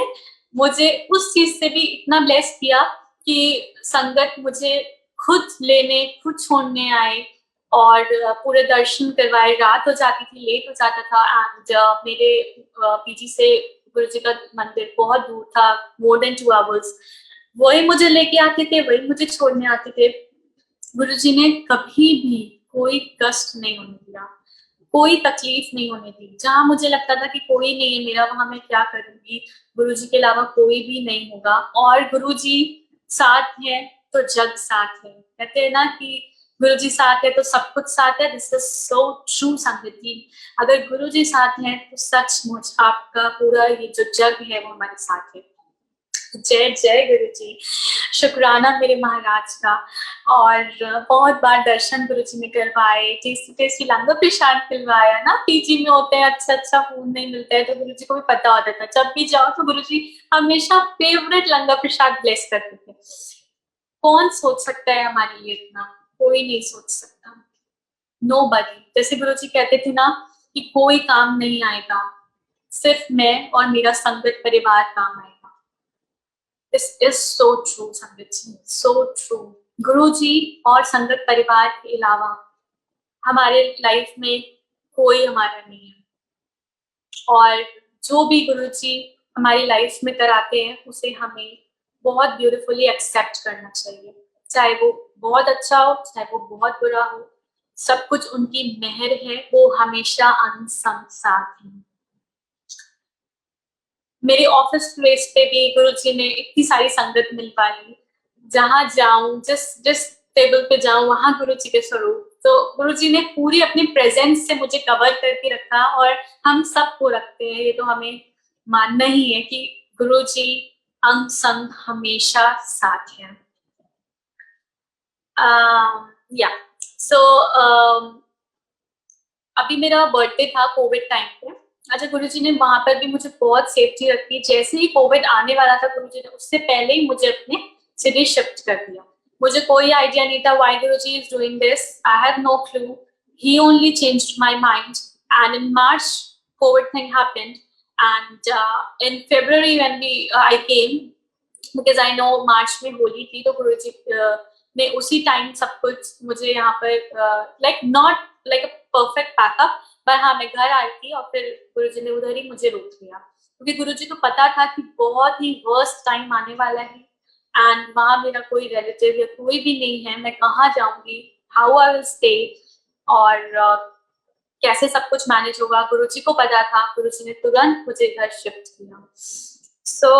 मुझे उस चीज से भी इतना ब्लेस किया कि संगत मुझे खुद लेने खुद छोड़ने आए और पूरे दर्शन करवाए. रात हो जाती थी, लेट हो जाता था. एंड मेरे पीजी से गुरुजी का मंदिर बहुत दूर था, मोर देन 2 hours. वही मुझे लेके आते थे, वही मुझे छोड़ने आते थे. गुरुजी ने कभी भी कोई कष्ट नहीं होने दिया, कोई तकलीफ नहीं होने दी. जहां मुझे लगता था कि कोई नहीं है मेरा, वहां मैं क्या करूंगी, गुरुजी के अलावा कोई भी नहीं होगा. और गुरुजी साथ है तो जग साथ है. कहते हैं ना कि गुरुजी साथ है तो सब कुछ साथ है. दिस इज सो ट्रू संगति. अगर गुरुजी साथ है तो सचमुच आपका पूरा ये जो जग है वो हमारे साथ है. जय जय गुरुजी. शुक्राना मेरे महाराज का. और बहुत बार दर्शन गुरुजी ने करवाए, टेस्टी टेस्टी लंगर प्रसाद खिलवाया ना. पीजी में होते हैं, अच्छा अच्छा फूड नहीं मिलता है तो गुरुजी को भी पता होता था. जब भी जाओ तो गुरुजी हमेशा फेवरेट लंगर प्रसाद ब्लेस करते थे. कौन सोच सकता है हमारे लिए इतना, कोई नहीं सोच सकता. नोबडी. जैसे गुरुजी कहते थे ना कि कोई काम नहीं आएगा, सिर्फ मैं और मेरा संगत परिवार काम आएगा. This is so true, संगत जी, so true. गुरुजी और संगत परिवार के अलावा हमारे लाइफ में कोई हमारा नहीं है. और जो भी गुरुजी हमारी लाइफ में कराते हैं उसे हमें बहुत ब्यूटीफुली एक्सेप्ट करना चाहिए. चाहे वो बहुत अच्छा हो, चाहे वो बहुत बुरा हो, सब कुछ उनकी मेहर है. वो हमेशा अनसंग साथ हैं. मेरे ऑफिस प्लेस पे भी गुरुजी ने इतनी सारी संगत मिल पाई. जहां जाऊं, जिस टेबल पे जाऊं, वहां गुरुजी के स्वरूप. तो गुरुजी ने पूरी अपनी प्रेजेंस से मुझे कवर करके रखा और हम सबको रखते हैं. ये तो हमें मानना ही है कि गुरुजी अंग संग हमेशा साथ है. या सो अभी मेरा बर्थडे था कोविड टाइम पे. अच्छा, गुरुजी ने वहां पर भी मुझे बहुत सेफ्टी रखी। जैसे ही कोविड आने वाला था, गुरुजी ने उससे पहले ही मुझे अपने सिटी शिफ्ट कर दिया। मुझे कोई आइडिया नहीं था why Guruji is doing this, I have no clue. He only changed my mind and in March Covid thing happened and in February when we I came, because I know March में होली थी, तो गुरुजी ने उसी time सब कुछ मुझे यहाँ पर like not like a perfect pack up, पर हाँ मैं घर आई थी और फिर गुरुजी ने उधर ही मुझे रोक लिया, क्योंकि गुरुजी को पता था कि बहुत ही वर्स्ट टाइम आने वाला है एंड वहां मेरा कोई रिलेटिव या कोई भी नहीं है, मैं कहाँ जाऊंगी, हाउ आई विल स्टे, और कैसे सब कुछ मैनेज होगा। गुरुजी को पता था, गुरुजी ने तुरंत मुझे घर शिफ्ट किया। सो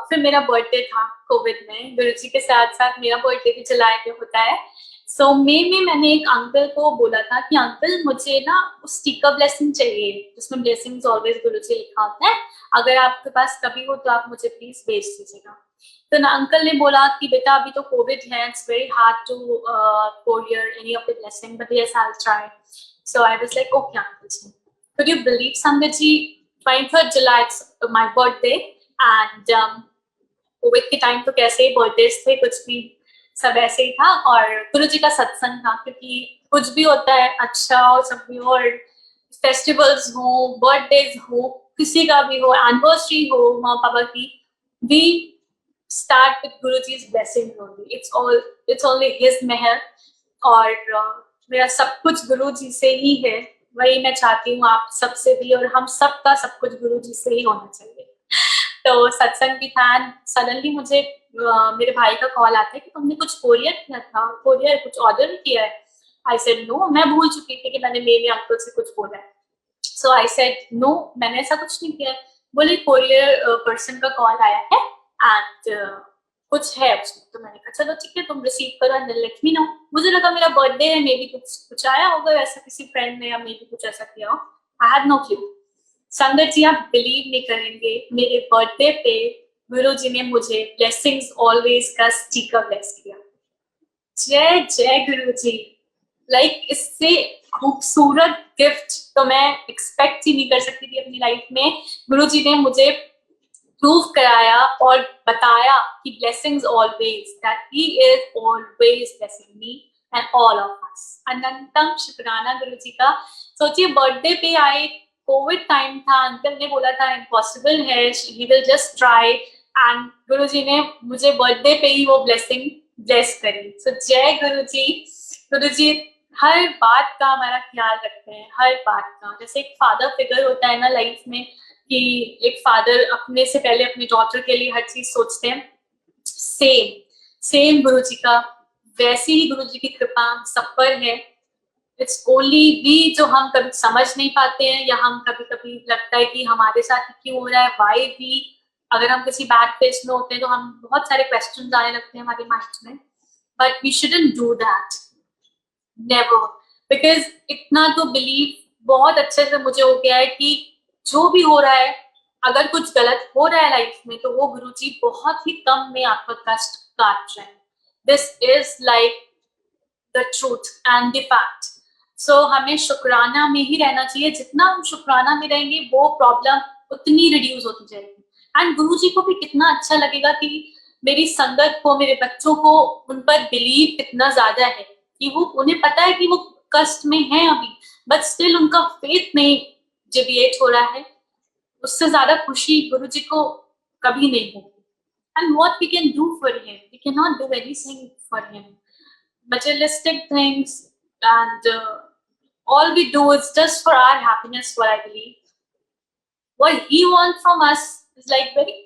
फिर मेरा बर्थडे था कोविड में, गुरुजी के साथ साथ मेरा बर्थडे भी जुलाई में होता है। सो मई में मैंने एक अंकल को बोला था कि अंकल मुझे ना उस स्टिकर ब्लेसिंग चाहिए जिसमें ब्लेसिंग्स ऑलवेज गुरुजी लिखा होता है, अगर आपके पास कभी हो तो आप मुझे प्लीज भेज दीजिएगा। तो ना अंकल ने बोला कि बेटा अभी तो कोविड है, it's very hard to courier any of the blessing, but yes I will try. So I was like okay uncle ji. Could you believe sangat ji, 23rd July it's my birthday and Covid के time तो कैसे ही birthdays थे, कुछ भी सब ऐसे ही था, और गुरु जी का सत्संग था, क्योंकि कुछ भी होता है अच्छा और सब भी हो, और फेस्टिवल्स हो, बर्थडेज हो, किसी का भी हो, एनिवर्सरी हो माँ पापा की, we start with Guru ji's blessing only. It's only his mehar, और मेरा सब कुछ गुरु जी से ही है। वही मैं चाहती हूँ आप सबसे भी, और हम सबका सब कुछ गुरु जी से ही होना चाहिए। तो सत्संग भी था, सडनली मुझे मेरे भाई का कॉल आता है कि तुमने कुछ कोरियर किया था, कोरियर कुछ ऑर्डर किया है। आई सेड नो, मैं भूल चुकी थी कि मैंने मेरे अंकल से कुछ बोला है। सो आई सेड नो, मैंने ऐसा कुछ नहीं किया है। बोले कोरियर पर्सन का कॉल आया है एंड कुछ है उसमें। तो मैंने कहा चलो ठीक है, तुम रिसीव करो एंड लेट मी नो। मुझे लगा मेरा बर्थडे है, मे बी कुछ आया होगा ऐसा, किसी फ्रेंड ने या मे बी कुछ ऐसा किया हो। I had no clue. संगत जी आप बिलीव नहीं करेंगे, मेरे बर्थडे पे गुरु जी ने मुझे ब्लेसिंग्स ऑलवेज का स्टिकर ब्लेस किया। जय जय गुरु जी। लाइक इससे खूबसूरत गिफ्ट तो मैं एक्सपेक्ट ही नहीं कर सकती थी अपनी लाइफ में। गुरु जी ने मुझे प्रूव कराया और बताया कि blessings always, that he is always blessing me and all of us. अनंतम शुक्राना गुरु जी का। सोचिए बर्थडे पे आए, कोविड टाइम था, अंकल ने बोला था इम्पॉसिबल है, he will just try, and गुरु जी ने मुझे बर्थडे पे ही वो ब्लेसिंग ब्लेस करी। सो जय गुरु जी। गुरु जी हर बात का हमारा ख्याल रखते हैं, हर बात का। जैसे एक फादर फिगर होता है ना लाइफ में, कि एक फादर अपने से पहले अपनी डॉटर के लिए हर चीज सोचते हैं, सेम सेम गुरु जी का, वैसी ही गुरु जी की कृपा हम सब पर है। इट्स ओनली वी जो हम कभी समझ नहीं पाते हैं, या हम कभी कभी लगता है कि हमारे साथ क्यों हो रहा है, वाई वी। अगर हम किसी बैड फेज में होते हैं तो हम बहुत सारे क्वेश्चन आने लगते हैं हमारे माइंड में, but we shouldn't do that, never. Because इतना तो बिलीव बहुत अच्छे से मुझे हो गया है कि जो भी हो रहा है, अगर कुछ गलत हो रहा है लाइफ में, तो वो गुरुजी बहुत ही कम में आपका कष्ट काट रहे हैं। This is like the truth and the fact. So हमें शुक्राना में ही रहना चाहिए। जितना हम शुक्राना में रहेंगे वो प्रॉब्लम उतनी रिड्यूस होती जाएगी। एंड गुरु जी को भी कितना अच्छा लगेगा कि मेरी संगत को, मेरे बच्चों को उन पर बिलीव कितना ज्यादा है, कि वो, उन्हें पता है कि वो कष्ट में है अभी, बट स्टिल उनका फेथ नहीं डिविएट हो रहा है। उससे ज्यादा खुशी गुरु जी को कभी नहीं होगी। And what we can do for him, we can not do anything for him. Materialistic things, and all we do is just for our happiness, what I believe. What he wants from us is like very,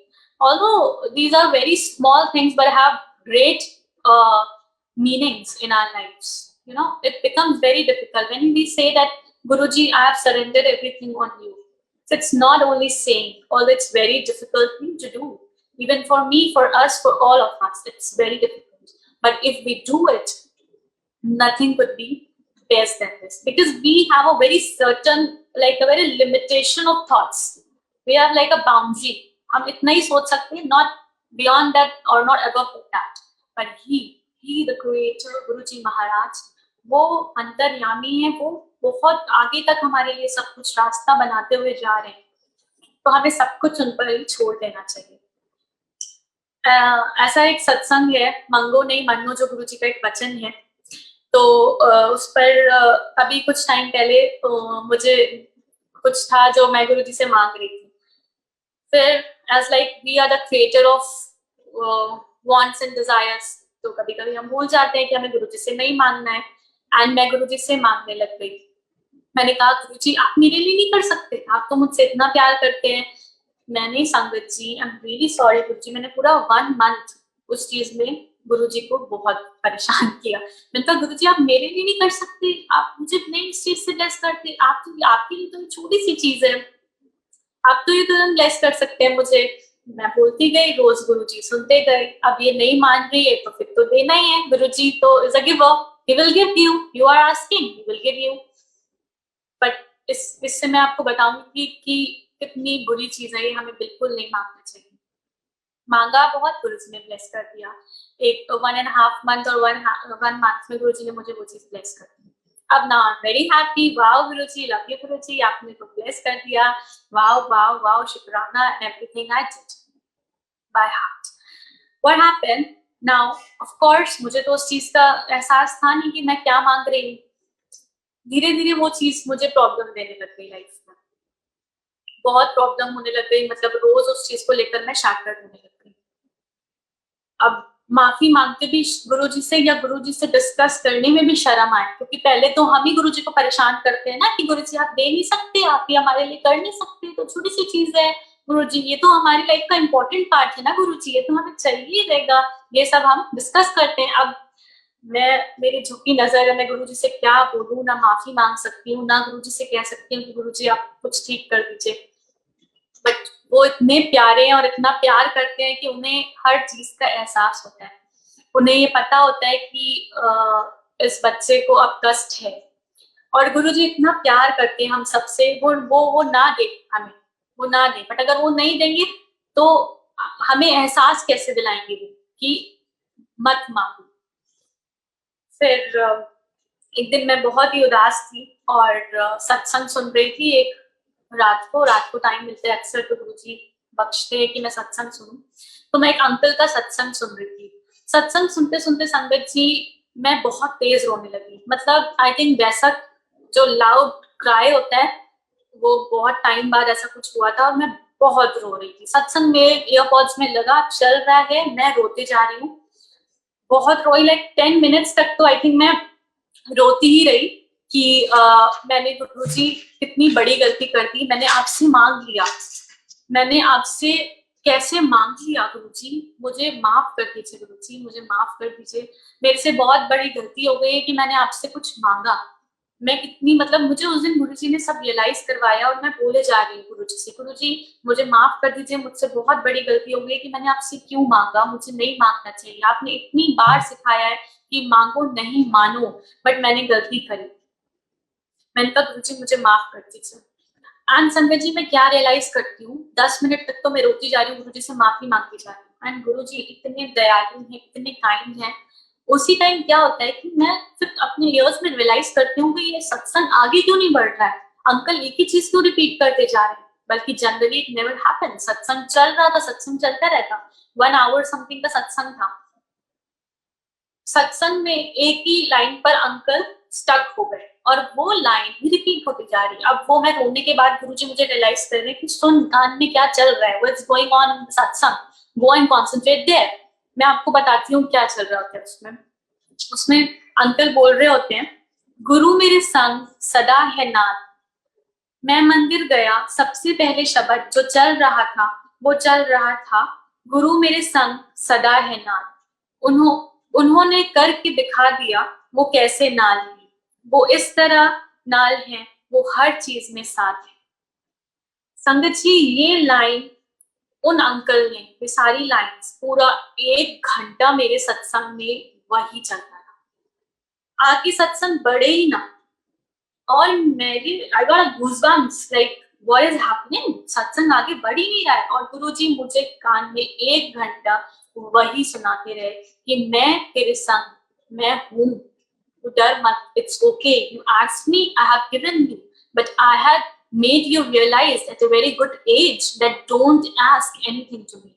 although these are very small things, but have great meanings in our lives. You know, it becomes very difficult when we say that Guruji, I have surrendered everything on you. So it's not only saying, although it's very difficult thing to do, even for me, for us, for all of us, it's very difficult. But if we do it, nothing could be best than this, because we have a very certain, like a very limitation of thoughts. We have like a boundary. हम इतना ही सोच सकते हैं, not beyond that or not above that. But he the creator, Guruji Maharaj, वो अंतर्यामी है, वो बहुत आगे तक हमारे लिए सब कुछ रास्ता बनाते हुए जा रहे हैं, तो हमें सब कुछ उन पर ही छोड़ देना चाहिए। ऐसा एक सत्संग है, मंगो नहीं मनो, जो गुरु जी का एक वचन है। तो उस पर अभी कुछ टाइम पहले मुझे कुछ था जो मैं गुरु जी से मांग रही थी। फिर as like we are the creator of wants and desires, तो कभी कभी हम भूल जाते हैं कि हमें गुरु जी से नहीं मांगना है। एंड मैं गुरु जी से मांगने लग गई। मैंने कहा गुरु जी आप मेरे लिए नहीं कर सकते, आप तो मुझसे इतना प्यार करते हैं। मैंने संगत जी, आई एम रियली सॉरी गुरु जी, मैंने पूरा 1 मंथ उस चीज में गुरु जी को बहुत परेशान किया। मैंने कहा गुरु जी आप मेरे लिए नहीं कर सकते, आप मुझे नहीं इस चीज से ब्लेस करते, आप तो, आपके लिए तो छोटी सी चीज है, आप तो ये तुरंत ब्लेस कर सकते हैं मुझे। मैं बोलती गई, रोज गुरु जी सुनते गए। अब ये नहीं मान रही है तो फिर तो देना ही है, गुरु जी तो is a giver, he will give you, you are asking, he will give you. But इससे मैं आपको बताऊंगी कि कितनी बुरी चीज है ये, हमें बिल्कुल नहीं मांगना चाहिए। मांगा बहुत, गुरु जी ने ब्लेस कर दिया। एक 1.5 मंथ और 1 मंथ में गुरु जी ने मुझे वो चीज ब्लेस कर दी। अब ना I am very happy, wow Guru ji, love you गुरु जी, आपने तो ब्लेस कर दिया, वाओ वाओ वाओ, शुक्राना, and everything I did by heart. What happened now, of course मुझे तो उस चीज का एहसास था नहीं कि मैं क्या मांग रही हूँ। धीरे धीरे वो चीज मुझे प्रॉब्लम देने लग गई लाइफ में, बहुत प्रॉब्लम होने लग गई, मतलब रोज उस चीज को लेकर मैं शैटर्ड होने लग गई। अब माफी मांगते भी गुरु जी से या गुरु जी से डिस्कस करने में भी शर्म आए, क्योंकि पहले तो हम ही गुरु जी को परेशान करते हैं ना कि गुरु जी आप दे नहीं सकते, आप ये हमारे लिए कर नहीं सकते, तो छोटी सी चीज है गुरु जी, ये तो हमारी लाइफ का इंपॉर्टेंट पार्ट है ना गुरु जी, ये तो हमें चाहिए रहेगा, ये सब हम डिस्कस करते हैं। अब मैं, मेरी झुकी नजर है, मैं गुरु जी से क्या बोलूं, ना माफी मांग सकती हूँ, ना गुरु जी से कह सकती हूँ कि गुरु जी आप कुछ ठीक कर दीजिए। बट वो इतने प्यारे हैं और इतना प्यार करते हैं कि उन्हें हर चीज का एहसास होता है। उन्हें ये पता होता है कि इस बच्चे को अब कष्ट है, और गुरुजी इतना प्यार करते हैं हम सबसे, वो ना दे हमें, वो ना दे, बट अगर वो नहीं देंगे तो हमें एहसास कैसे दिलाएंगे वो कि मत मांगो। फिर एक दिन मैं बहुत ही उदास थी और सत्संग सुन रही थी। एक रात को टाइम मिलता है अक्सर, तो गुरुजी बख्शते हैं कि मैं सत्संग सुनूं। तो मैं एक अंकल का सत्संग सुन रही थी। सत्संग सुनते सुनते संगत जी मैं बहुत तेज रोने लगी, मतलब आई थिंक वैसा जो लाउड क्राई होता है वो बहुत टाइम बाद ऐसा कुछ हुआ था, और मैं बहुत रो रही थी। सत्संग मेरे ईयरपॉड्स में लगा, चल रहा है, मैं रोते जा रही हूँ, बहुत रोई, लाइक 10 मिनट्स तक तो आई थिंक मैं रोती ही रही कि मैंने गुरुजी कितनी बड़ी गलती कर दी, मैंने आपसे मांग लिया, मैंने आपसे कैसे मांग लिया गुरुजी, मुझे माफ कर दीजिए गुरुजी, मुझे माफ कर दीजिए, मेरे से बहुत बड़ी गलती हो गई है कि मैंने आपसे कुछ मांगा। मैं कितनी, मतलब मुझे उस दिन गुरुजी ने सब रियलाइज करवाया, और मैं बोले जा रही हूँ गुरुजी से, गुरुजी मुझे माफ कर दीजिए, मुझसे बहुत बड़ी गलती हो गई कि मैंने आपसे क्यों मांगा, मुझे नहीं मांगना चाहिए, आपने इतनी बार सिखाया है कि मांगो नहीं मानो, बट मैंने गलती करी। मैंने कहा गुरुजी मुझे माफ कर दीजिए। एंड संगत जी मैं क्या रियलाइज करती हूँ, 10 मिनट तक तो मैं रोती जा रही हूँ, गुरुजी से माफी मांगती जा रही हूँ, एंड गुरुजी इतने दयालु हैं, इतने काइंड हैं। उसी टाइम क्या होता है कि मैं फिर अपने ईयर्स में रियलाइज करती हूँ कि ये सत्संग आगे क्यों नहीं बढ़ रहा है, अंकल एक ही चीज क्यों रिपीट करते जा रहे हैं, बल्कि जनरली इट नेवर हैपन। सत्संग चल रहा था, सत्संग चलता रहता, 1 आवर समथिंग का सत्संग था। सत्संग में एक ही लाइन पर अंकल स्टक हो गए, और वो लाइन ही रिपीट होती जा रही। अब वो मैं रोने के बाद गुरुजी मुझे रियलाइज कर रहे हैं कि सुन कान में क्या चल रहा है, व्हाट्स गोइंग ऑन इन सत्संग, गो एंड कॉन्सेंट्रेट देयर। मैं आपको बताती हूँ क्या चल रहा होता है उसमें। उसमें अंकल बोल रहे होते हैं, गुरु मेरे संग सदा है नाथ, मैं मंदिर गया सबसे पहले शब्द जो चल रहा था वो चल रहा था, गुरु मेरे संग सदा है नाथ, उन्होंने करके दिखा दिया वो कैसे नाल है, वो इस तरह नाल है, वो हर चीज में साथ है। संगत जी ये लाइन उन अंकल ने, ये सारी लाइंस पूरा 1 घंटा मेरे सत्संग में वही चलता रहा, आगे सत्संग बढ़े ही ना, और मेरी I got goosebumps, like what is happening, सत्संग आगे बढ़ ही नहीं रहा है, और गुरुजी मुझे कान में 1 घंटा वही सुनाते रहे कि मैं तेरे संग, मैं हूं, डर मत, it's okay. You asked me, I have given you, but I had made you realize at a very good age that don't ask anything to me.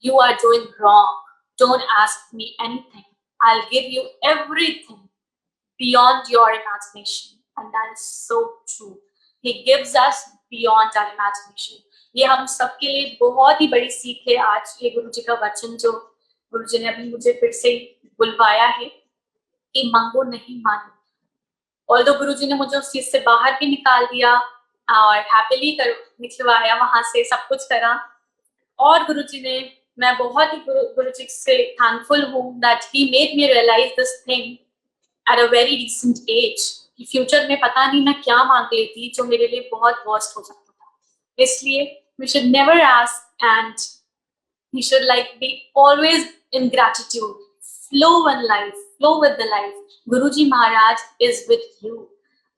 You are doing wrong. Don't ask me anything. I'll give you everything beyond your imagination. And that is so true. He gives us beyond our imagination. ये हम सबके लिए बहुत ही बड़ी सीख है आज, ये गुरु जी का वचन जो गुरु जी ने अभी मुझे फिर से बुलवाया है कि मांगो नहीं मानो। ऑल्दो गुरु जी ने मुझे उस चीज से बाहर भी निकाल दिया और हैप्पीली निकलवाया वहां से, सब कुछ करा। और गुरु जी ने, मैं बहुत ही गुरु जी से थैंकफुल हूँ that he made me realise this thing at a very recent age कि फ्यूचर में पता नहीं मैं क्या मांग लेती जो मेरे लिए बहुत वर्स्ट हो सकता था। इसलिए we should never ask and we should like be always in gratitude, flow in life, flow with the life. Guruji Maharaj is with you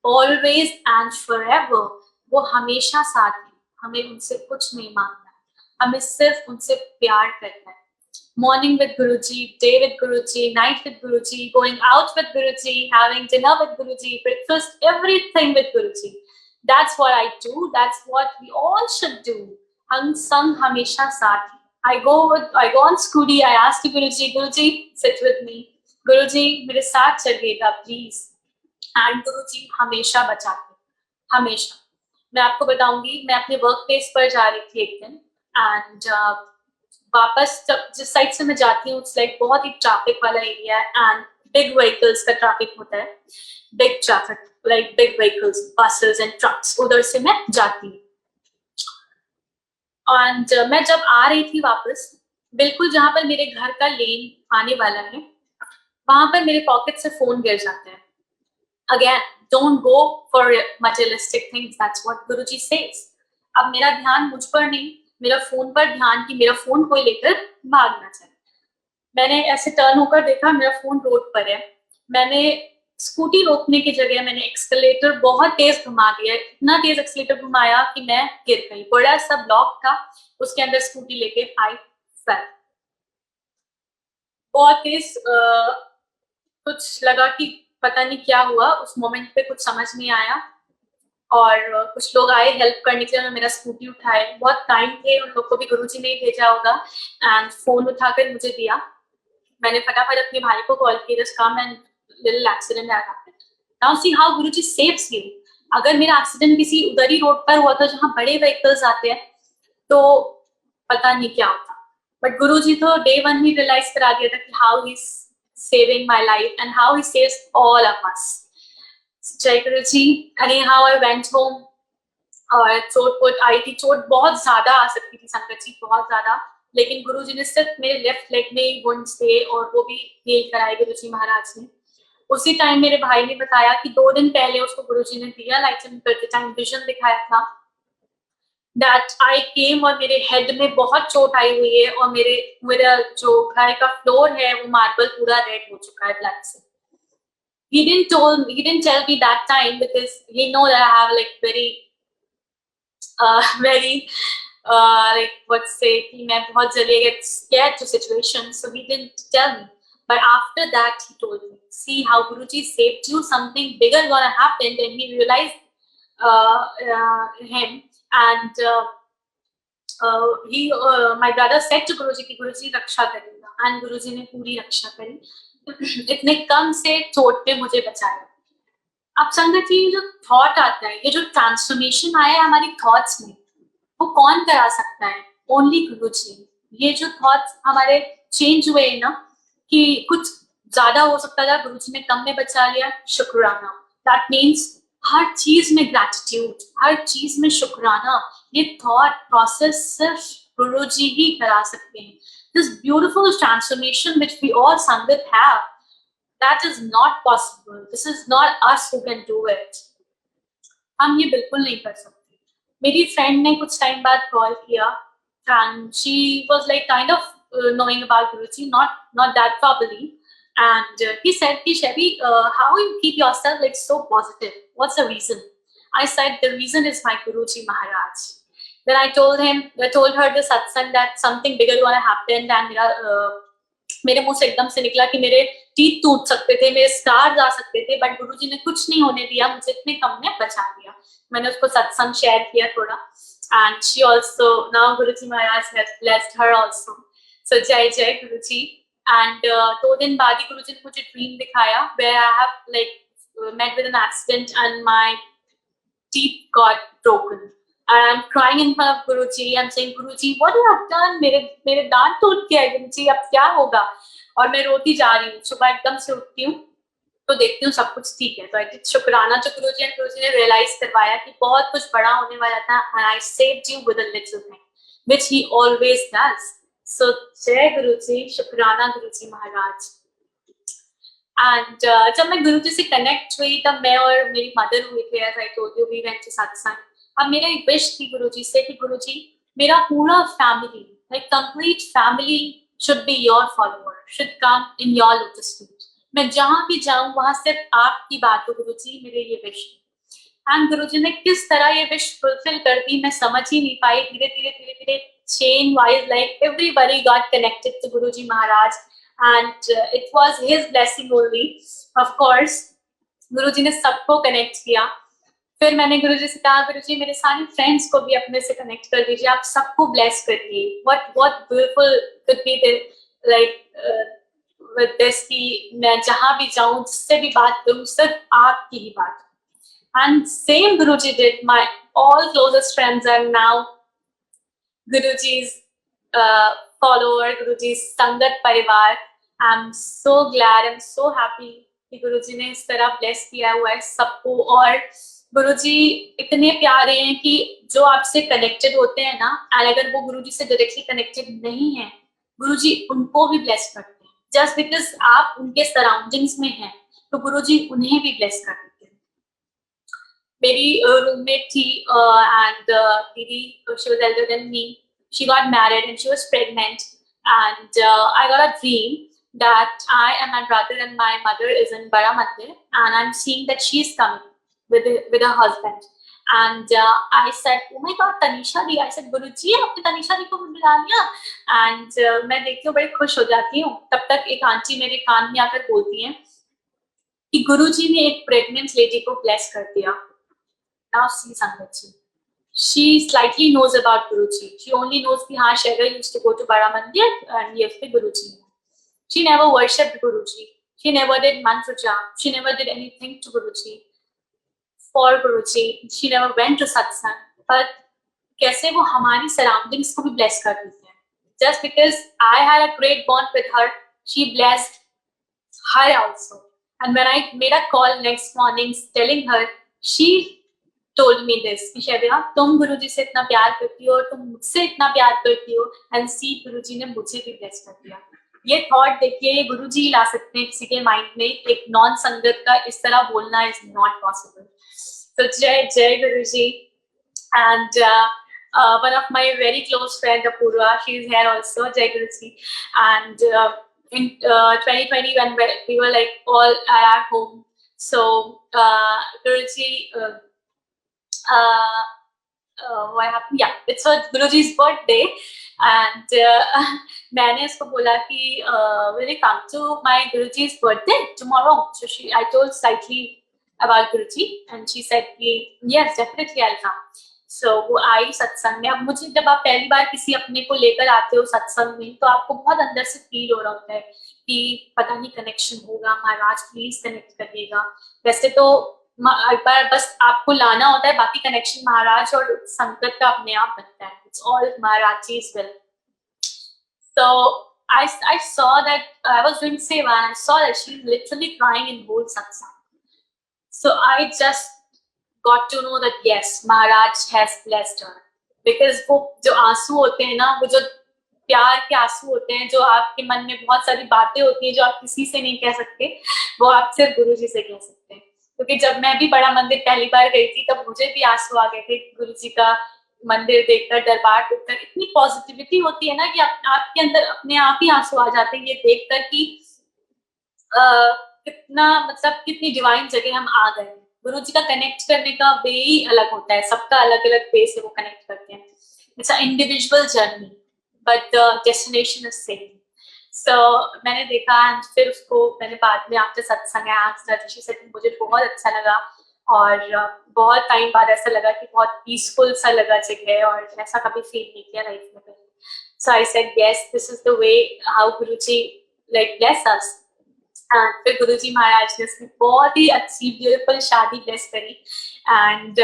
always and forever. वो हमेशा साथ है, हमें उनसे कुछ नहीं मांगना है, हमें सिर्फ उनसे प्यार करना है। Morning with Guruji, day with Guruji, night with Guruji, going out with Guruji, having dinner with Guruji, breakfast, everything with Guruji. That's what I do. That's what we all should do. Hum sang hamesha saath. I go on scooty. I ask Guruji, sit with me. Guruji, मेरे साथ चलिएगा please. And Guruji हमेशा बचाते, हमेशा। मैं आपको बताऊंगी, मैं अपने वर्क प्लेस पर जा रही थी एक दिन एंड वापस जिस साइड से मैं जाती हूँ उस लाइक बहुत ही ट्रैफिक वाला एरिया है एंड बिग व्हीकल्स का ट्रैफिक होता है, big traffic like big vehicles, buses and trucks, उधर से मैं जाती हूँ। एंड मैं जब आ रही थी वापस, बिल्कुल जहां पर मेरे घर का लेन आने वाला है वहां पर मेरे पॉकेट से फोन गिर जाता है। Again, don't go for materialistic things, that's what Guruji says. अब मेरा ध्यान मुझ पर नहीं, मेरा फोन पर ध्यान कि मेरा फोन कोई लेकर भागना चाहिए। मैंने ऐसे टर्न होकर देखा, मेरा फोन रोड पर है। मैंने स्कूटी रोकने की जगह मैंने एक्सेलरेटर बहुत तेज घुमा दिया, इतना तेज एक्सेलरेटर घुमाया कि मैं गिर गई। बड़ा सा ब्लॉक था, उसके अंदर स्कूटी लेके आई फेल। बहुत तेज कुछ लगा कि पता नहीं क्या हुआ, उस मोमेंट पे कुछ समझ नहीं आया और कुछ लोग आए हेल्प करने के लिए, मेरा स्कूटी उठाए, बहुत काइंड थे, उन लोग को भी गुरुजी ने भेजा होगा एंड फोन उठाकर मुझे दिया। मैंने फटाफट अपने भाई को कॉल किया, just come and little accident had happened. Now see how Guruji saves you. अगर मेरा एक्सीडेंट किसी उधर ही रोड पर हुआ था जहाँ बड़े व्हीकल्स आते हैं तो पता नहीं क्या होता, बट गुरुजी तो डे वन ही रियलाइज करा दिया था कि how he saving my life and how he saves all of अस। जय गुरुजी। anyhow I went home और चोट आई थी, चोट बहुत ज्यादा आ सकती थी संगत जी, बहुत ज्यादा, लेकिन गुरुजी ने सिर्फ मेरे लेफ्ट लेग में ही वुंड्स थे और वो भी हील कराए गुरुजी महाराज ने। उसी टाइम मेरे भाई ने बताया कि 2 दिन पहले उसको गुरुजी ने दिया लाइटन करते टाइम विजन दिखाया था दैट आई केम और मेरे हेड में बहुत चोट आई हुई है और मेरा जो घर का फ्लोर है वो मार्बल पूरा रेड हो चुका है ब्लड से। He didn't tell me that time because he know that I have like very like what say कि मैं बहुत जल्दी get scared to situations, so he didn't tell me. But after that he told me, see how Guruji saved you, something bigger gonna happen. Then he realized him and my brother said to Guruji कि गुरुजी रक्षा करेगा and गुरुजी ने पूरी रक्षा करी, इतने कम से चोट पे मुझे बचाया। अब संगत जी, जो थॉट आता है, ये जो ट्रांसफॉर्मेशन आया है हमारी थॉट्स में, वो कौन करा सकता है? ओनली गुरुजी। ये जो थॉट्स हमारे चेंज हुए हैं ना कि कुछ ज्यादा हो सकता था, गुरुजी ने कम में बचा लिया, शुक्राना। दैट मीन्स हर चीज में ग्रैटिट्यूड, हर चीज में शुक्राना। ये थॉट प्रोसेस सिर्फ गुरुजी ही करा सकते हैं। This beautiful transformation which we all Sangat have, that is not possible. This is not us who can do it. हम ये बिल्कुल नहीं कर सकते। मेरी फ्रेंड ने कुछ टाइम बाद कॉल किया and she was like kind of knowing about Guruji, not that probably, and he said कि Shebi, how you keep yourself like so positive? What's the reason? I said the reason is my Guruji Maharaj. Then I told her the satsang that something bigger gonna happen and मेरे मुंह से एकदम से निकला कि मेरे teeth टूट सकते थे, मेरे स्कार्स आ सकते थे, बट गुरुजी ने कुछ नहीं होने दिया, मुझे इतने कम में बचा दिया। मैंने उसको सत्संग शेयर किया थोड़ा, and she also now Guruji Maharaj has blessed her also. So Jai जय गुरुजी। एंड 2 दिन बाद ही गुरुजी ने मुझे ड्रीम दिखाया where I have like met with an accident and my teeth got broken. And I'm crying in front of Guruji. I'm saying, Guruji, what you have done? मेरे दांत टूट गए गुरुजी, अब क्या होगा? और मैं रोती जा रही हूँ। सुबह एकदम से उठती हूँ तो देखती हूँ सब कुछ ठीक है। तो आई डिड शुक्राना जो गुरुजी, एंड गुरुजी ने रियलाइज करवाया कि बहुत कुछ बड़ा होने वाला था, and I saved you with a little thing which he always does. So Jai Guruji, शुक्राना गुरुजी महाराज। एंड जब मैं गुरुजी से कनेक्ट हुई तब मैं और मेरी मदर हुए थे, as I told you, we went to satsang. अब मेरा एक विश थी गुरुजी से कि गुरुजी मेरा पूरा family, like complete family should be your follower, should come in your lotus feet. मैं जहां भी जाऊं वहां सिर्फ आपकी बात हो गुरुजी, मेरे ये विश। एंड गुरुजी ने किस तरह ये विश फुलफिल कर दी मैं समझ ही नहीं पाई। धीरे धीरे धीरे धीरे chain wise like everybody got connected to Guruji Maharaj, and it was his blessing only, of course। Guruji ने सबको कनेक्ट किया। फिर मैंने गुरुजी से कहा, गुरुजी मेरे सारे फ्रेंड्स को भी अपने से कनेक्ट कर दीजिए, आप सबको ब्लेस करिए। what beautiful could be the like with this कि मैं जहां भी जाऊं, जिससे भी बात करूं, सिर्फ आपकी ही बात। and same Guruji did, my all closest friends are now Guruji's follower, Guruji's Sangat Parivar। I'm so glad, I'm so happy कि गुरुजी ने इस तरह ब्लेस किया हुआ है सबको। और गुरुजी इतने प्यारे हैं कि जो आपसे कनेक्टेड होते हैं ना, और अगर वो गुरुजी से डायरेक्टली कनेक्टेड नहीं है, गुरुजी उनको भी ब्लेस करते हैं। जस्ट बिकॉज आप उनके सराउंडिंग्स में हैं तो गुरुजी उन्हें भी ब्लेस कर देते हैं। मेरी रूममेट थी एंड दीदी, she was Elder than me. She got married and she was pregnant, and I got a dream that I and my brother and my mother is in Bara Mandir, and I'm seeing that she's coming with her husband, and I said, oh my god, Tanisha the. I said, गुरुजी आपने तनिषा दी को बुला लिया। and मैं देखती हूँ बड़ी खुश हो जाती हूँ। तब तक एक आंटी मेरे कान में आकर बोलती हैं कि गुरुजी ने एक प्रेग्नेंट लेडी को ब्लेस कर दिया। Now see संगत जी, she slightly knows about Guruji. She only knows कि हाँ Shagar used to go to Bara Mandir and ये उसके Guruji हैं। She never worshipped Guruji. She never did mantra jap. She never did anything to Guruji, for Guruji. She never went to satsang. But कैसे वो हमारी surroundings को भी bless कर देते हैं। Just because I had a great bond with her, she blessed her also. And when I made a call next morning telling her, she told me this कि शैबिया तुम गुरुजी से इतना प्यार करती हो और तुम मुझसे इतना प्यार करती हो, एंड सी गुरुजी ने मुझे भी ब्लेस कर दिया। ये थॉट देखिए, ये गुरुजी ला सकते हैं किसी के माइंड में। एक नॉन संगत का इस तरह बोलना इज नॉट पॉसिबल। तो जय जय Guruji. And one of my very close friend Apurva, she is here also, jai guruji। and in 2020 when we were like all at our home, so Guruji what happened? Yeah, it's her Guruji's birthday, and मैंने उसको बोला कि will you come to my Guruji's birthday tomorrow? So I told slightly about Guruji, and she said कि yes, definitely I'll come. So वो आई सत्संग में। अब मुझे जब आप पहली बार किसी अपने को लेकर आते हो सत्संग में तो आपको बहुत अंदर से फील हो रहा होता है कि पता नहीं कनेक्शन होगा, महाराज प्लीज कनेक्ट करिएगा। वैसे तो एक बार बस आपको लाना होता है, बाकी कनेक्शन महाराज और संगत का अपने आप बनता है। It's all Maharaji's will। So I saw that I was doing seva and I saw that she's literally crying in whole satsang. So I just got to know that yes, Maharaj has blessed her, because वो जो आंसू होते हैं ना, वो जो प्यार के आंसू होते हैं, जो आपके मन में बहुत सारी बातें होती हैं जो आप किसी से नहीं कह सकते, वो आप सिर्फ गुरुजी से कह सकते हैं। क्योंकि जब मैं भी बड़ा मंदिर पहली बार गई थी तब मुझे भी आंसू आ गए थे गुरुजी का मंदिर देखकर, दरबार देखकर। इतनी पॉजिटिविटी होती है ना कि आपके अंदर अपने आप ही आंसू आ जाते हैं ये देखकर कि कितना मतलब कितनी डिवाइन जगह हम आ गए। गुरुजी का कनेक्ट करने का वे ही अलग होता है, सबका अलग अलग वे से वो कनेक्ट करते हैं। It's a individual journey but the destination is same. So मैंने देखा एंड फिर उसको मैंने बाद में आफ्टर सत्संग मुझे बहुत अच्छा लगा और बहुत टाइम बाद ऐसा लगा कि बहुत पीसफुल सा लगा जगह और ऐसा कभी फील नहीं किया लाइफ में पहले. So I said yes this is the way how Guruji like bless us. फिर गुरुजी महाराज ने उसकी बहुत ही अच्छी ब्यूटीफुल शादी ब्लेस करी एंड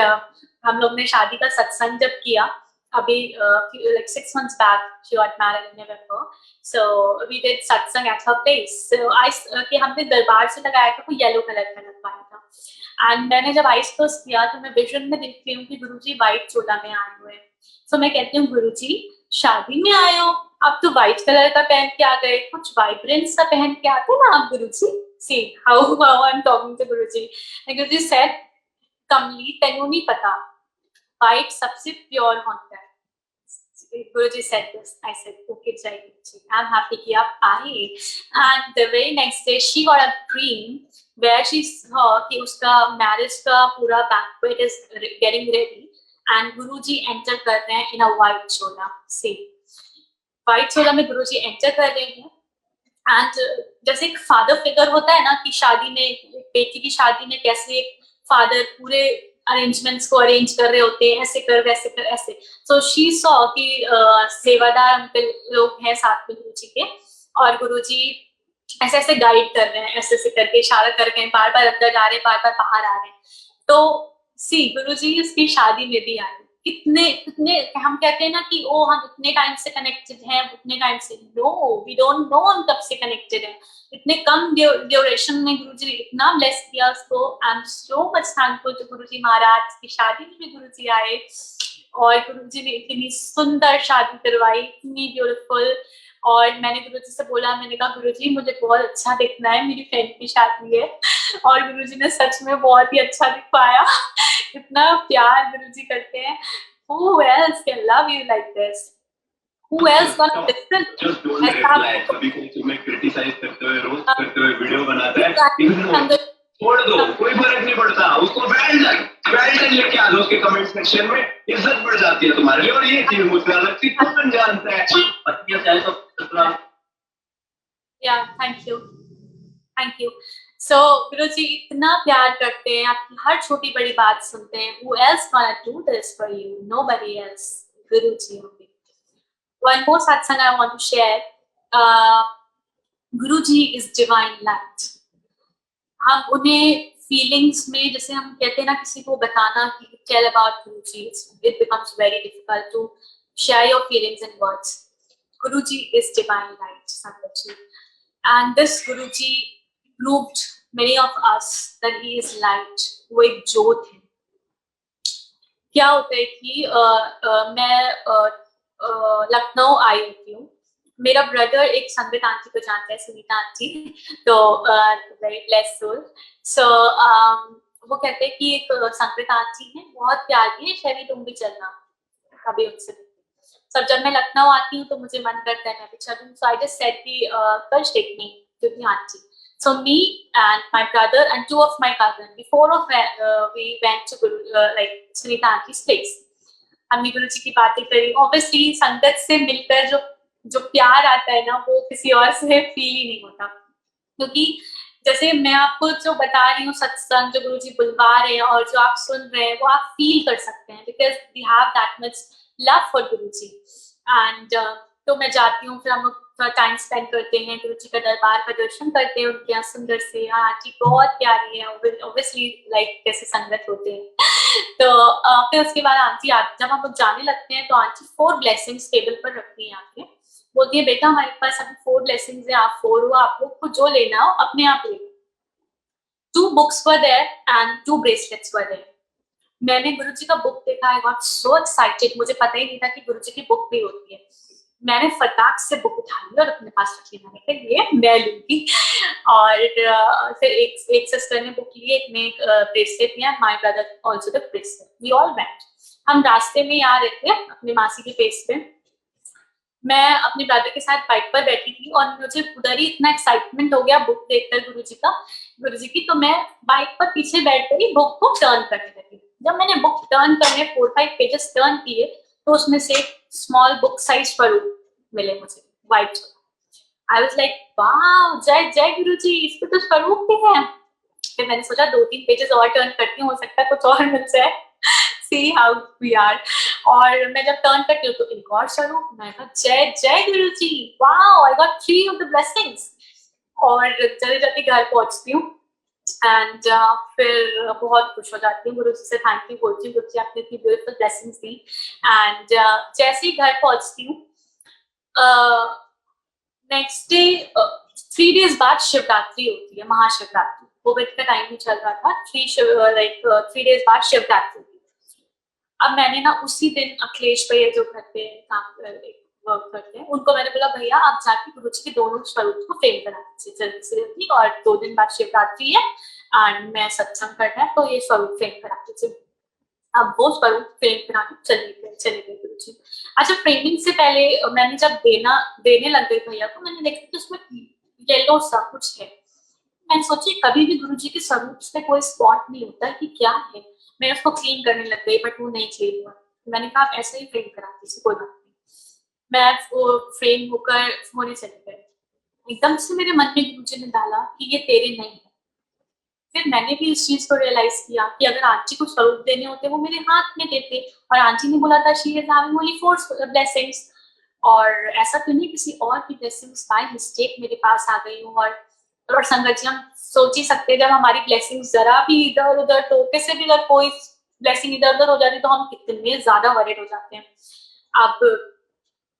हम लोग ने शादी का सत्संग जब किया अभी like 6 months back she got married in November, so we did satsang at her place. So कि हमने दरबार से लगाया था वो येलो कलर का लगवाया था एंड मैंने जब आइस क्लोज किया तो मैं विजन में देखती हूँ कि गुरुजी व्हाइट चोला में आए हुए हैं. सो मैं कहती हूँ गुरुजी शादी में आए हो आप तो व्हाइट कलर का पहन के आ गए कुछ वाइब्रेंट सा पहन के आते ना आप Guruji. See how I am talking to Guruji. Guruji said कमली तेनू नहीं पता व्हाइट सबसे प्योर होता है. Guruji said this. I said, okay, Jai Guruji. I'm happy कि आप आए. And the very next day, she got a dream where she saw कि उसका marriage का पूरा banquet is getting ready and Guruji enter कर रहे हैं in a white chola. See, white chola में Guruji enter कर रहे हैं and जैसे एक father figure होता है ना कि शादी में बेटी की शादी में कैसे एक father पूरे अरेंजमेंट्स को अरेंज कर रहे होते हैं ऐसे कर वैसे कर ऐसे. सो शी सॉ कि सेवादार अंकल लोग हैं साथ में गुरुजी के और गुरुजी ऐसे ऐसे गाइड कर रहे हैं ऐसे ऐसे करके इशारा करके बार बार अंदर जा रहे हैं बार बार बाहर आ रहे हैं. तो सी गुरुजी उसकी शादी में भी आए. कितने कितने हम कहते हैं ना कि ओ हम इतने टाइम से कनेक्टेड हैं उतने टाइम से नो वी डोंट नो हम कब से कनेक्टेड हैं. इतने कम ड्यूरेशन में गुरुजी ने इतना ब्लेस किया उसको. I am so much thankful to Guruji Maharaj की शादी में भी गुरुजी आए और गुरुजी ने इतनी सुंदर शादी करवाई इतनी ब्यूटीफुल. और मैंने गुरुजी से बोला मैंने कहा गुरुजी मुझे बहुत अच्छा दिखना है मेरी फ्रेंड की शादी है और गुरुजी ने सच में बहुत ही अच्छा दिखवाया. इतना प्यार गुरुजी करते हैं. Who else can love you like this? Who else gonna listen? Just don't reply. कभी कोई तुम्हें क्रिटिसाइज करते हुए रोस्ट करते हुए वीडियो बनाता है छोड़ दो कोई फर्क नहीं पड़ता. उसको वेल डन लेके आ दो उसके कमेंट सेक्शन में इज्जत बढ़ जाती है तुम्हारे लिए. और ये चीज मुझसे अलग थी कौन जानता है पत्नियां चाहे तो या थैंक यू. सो गुरुजी इतना प्यार करते हैं आपकी हर छोटी बड़ी बात सुनते हैं. Who else gonna do this for you? Nobody else. Guruji only. One more satsang I want to share. Guruji is divine light. हम उन्हें फीलिंग्स में जैसे हम कहते हैं ना किसी को बताना कि tell about Guruji it becomes very difficult to share your feelings in words. Guruji is divine light, Sangatji. And this Guruji proved many of us that he is light. वो एक ज्योत है. क्या होता है कि मैं लखनऊ आई होती हूँ. मेरा ब्रदर एक संगीत आंटी को जानता है सुनीता आंटी तो वेरी ब्लेस्ड सोल. सो वो कहते हैं कि एक संगीत आंटी है बहुत प्यारी है शैली तुम भी चलना कभी उनसे. सब जब मैं लखनऊ आती हूँ तो मुझे मन करता है मैं भी चलूँ. सो आई जस्ट सेड कि कल take me to the aunty. So me and my brother and 2 of my cousins, before of we went to like Sunita auntie's place. हमने गुरु जी की बातें करी. Obviously संगत से मिलकर जो प्यार आता है ना वो किसी और से फील ही नहीं होता. क्योंकि जैसे मैं आपको जो बता रही हूँ सत्संग जो गुरु जी बुलवा रहे हैं और जो आप सुन रहे हैं वो आप फील कर सकते हैं because we have that much love for Guru ji. And तो मैं जाती हूँ फिर हम थोड़ा टाइम स्पेंड करते हैं गुरु जी का दरबार का दर्शन करते हैं उनके यहाँ सुंदर से. हाँ आंटी बहुत प्यारी है ऑब्वियसली लाइक कैसे संगत होते हैं. तो फिर उसके बाद आंटी जब हम लोग जाने लगते हैं तो आंटी 4 ब्लेसिंग्स टेबल पर रखती हैं आके बोलती है बेटा हमारे पास अभी 4 ब्लेसिंग्स है आप 4 हो आप लोग को जो लेना हो अपने आप ले. 2 books were there and 2 bracelets were there. मैंने गुरु जी का बुक देखा. I got so excited. मुझे पता ही नहीं था कि गुरु जी की बुक भी होती है. मैंने फटाक से बुक उठा ली और अपने पास रख ली. मैंने कहा ये मैं लूंगी. और फिर एक सिस्टर ने बुक ली एक ने ब्रेसलेट लिया. My brother also the bracelet. We all went. हम रास्ते में आ रहे थे अपने मासी के प्लेस पे. मैं अपने ब्रदर के साथ बाइक पर बैठी थी और मुझे उधर ही इतना एक्साइटमेंट हो गया बुक देखकर गुरु जी की. तो मैं बाइक पर पीछे बैठकर ही बुक को टर्न करने लगी. जब मैंने बुक टर्न करने 4-5 पेजेस टर्न किए तो उसमें से स्मॉल बुक साइज स्वरूप मिले मुझे व्हाइट. आई वाज लाइक वाह, जय जय गुरुजी, इस पे तो स्वरूप भी है। फिर मैंने सोचा 2-3 पेजेस और टर्न करती हूँ, हो सकता है कुछ और मिल जाए। See how we are. और मैं जब टर्न करती हूँ तो एक और स्वरूप, मैं कहा जय जय Guruji, wow I got 3 of the blessings. और जल्दी जल्दी घर पहुंचती हूँ एंड फिर बहुत खुश हो जाती हूँ, गुरु जी से थैंक यू बोलती हूँ, गुरु जी आपने इतनी ब्यूटीफुल ब्लेसिंग्स दी। एंड जैसे ही घर पहुंचती हूँ, नेक्स्ट डे 3 डेज बाद शिवरात्रि होती है, महाशिवरात्रि। कोविड का टाइम भी चल रहा था, 3 डेज बाद शिवरात्रि थी। अब मैंने ना उसी दिन अखिलेश भैया जो घर पे काम वर्क करते हैं, उनको मैंने बोला भैया आप जाके गुरु जी के दोनों स्वरूप को फ्रेम करा दीजिए जल्दी से जल्दी, और 2 दिन बाद शिवरात्रि है एंड मैं सत्संग करना है, तो ये स्वरूप फ्रेम करा दीजिए। अब वो स्वरूप फ्रेम कराने चले गए गुरु जी। अच्छा, फ्रेमिंग से पहले मैंने जब देने लग गई भैया को, मैंने देखा कि उसमें येलो सा कुछ है। मैंने सोची कभी भी गुरु जी के स्वरूप पे कोई स्पॉट नहीं होता कि क्या है। मैं उसको क्लीन करने लग गई, बट वो नहीं क्लीन हुआ। मैंने कहा आप ऐसे ही फ्रेम करा दीजिए, कोई बात नहीं। मैं वो फ्रेम होकर होने चली गई। एकदम से मेरे मन में गुरु जी ने डाला कि ये तेरे नहीं है। फिर मैंने भी इस चीज को रियलाइज किया कि अगर आंटी को स्वरूप देने होते वो मेरे हाथ में देते, और आंटी ने बोला था she is having only 4 blessings, और ऐसा तो नहीं किसी और की ब्लेसिंग्स बाय मिस्टेक मेरे पास आ गई हूँ। और संगत जी, हम सोच ही सकते हैं जब हमारी ब्लेसिंग्स जरा भी इधर उधर टोके से भी अगर कोई ब्लेसिंग इधर उधर हो जाती तो हम कितने ज्यादा वरीड हो जाते हैं। अब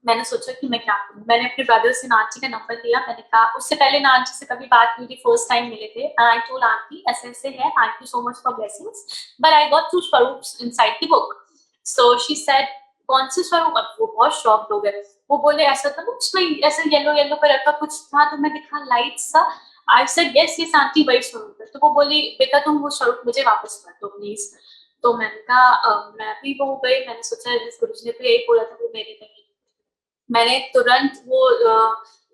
मैंने सोचा कि मैं क्या करूं। मैंने अपने ब्रदर से नाची का नंबर लिया। मैंने कहा, उससे पहले नाची से कभी बात हुई थी, फर्स्ट टाइम मिले थे। आई टोल्ड आंटी ऐसे ऐसे है, thank you so much for blessings, but I got 2 swaroops inside the book. So she said कौन से स्वरूप? अब वो बहुत शॉक्ड हो गए। वो बोले ऐसा था ना उसमें ऐसे येलो येलो कलर का कुछ था, तो मैं दिखा लाइट सा। आई सेड यस यस आंटी वही स्वरूप है। तो वो बोली बेटा तुम वो स्वरूप मुझे वापस कर दो प्लीज। तो मैंने कहा मैं भी वो गई, मैंने सोचा गुरु जी ने तो यही बोला था वो मेरी नहीं। मैंने तुरंत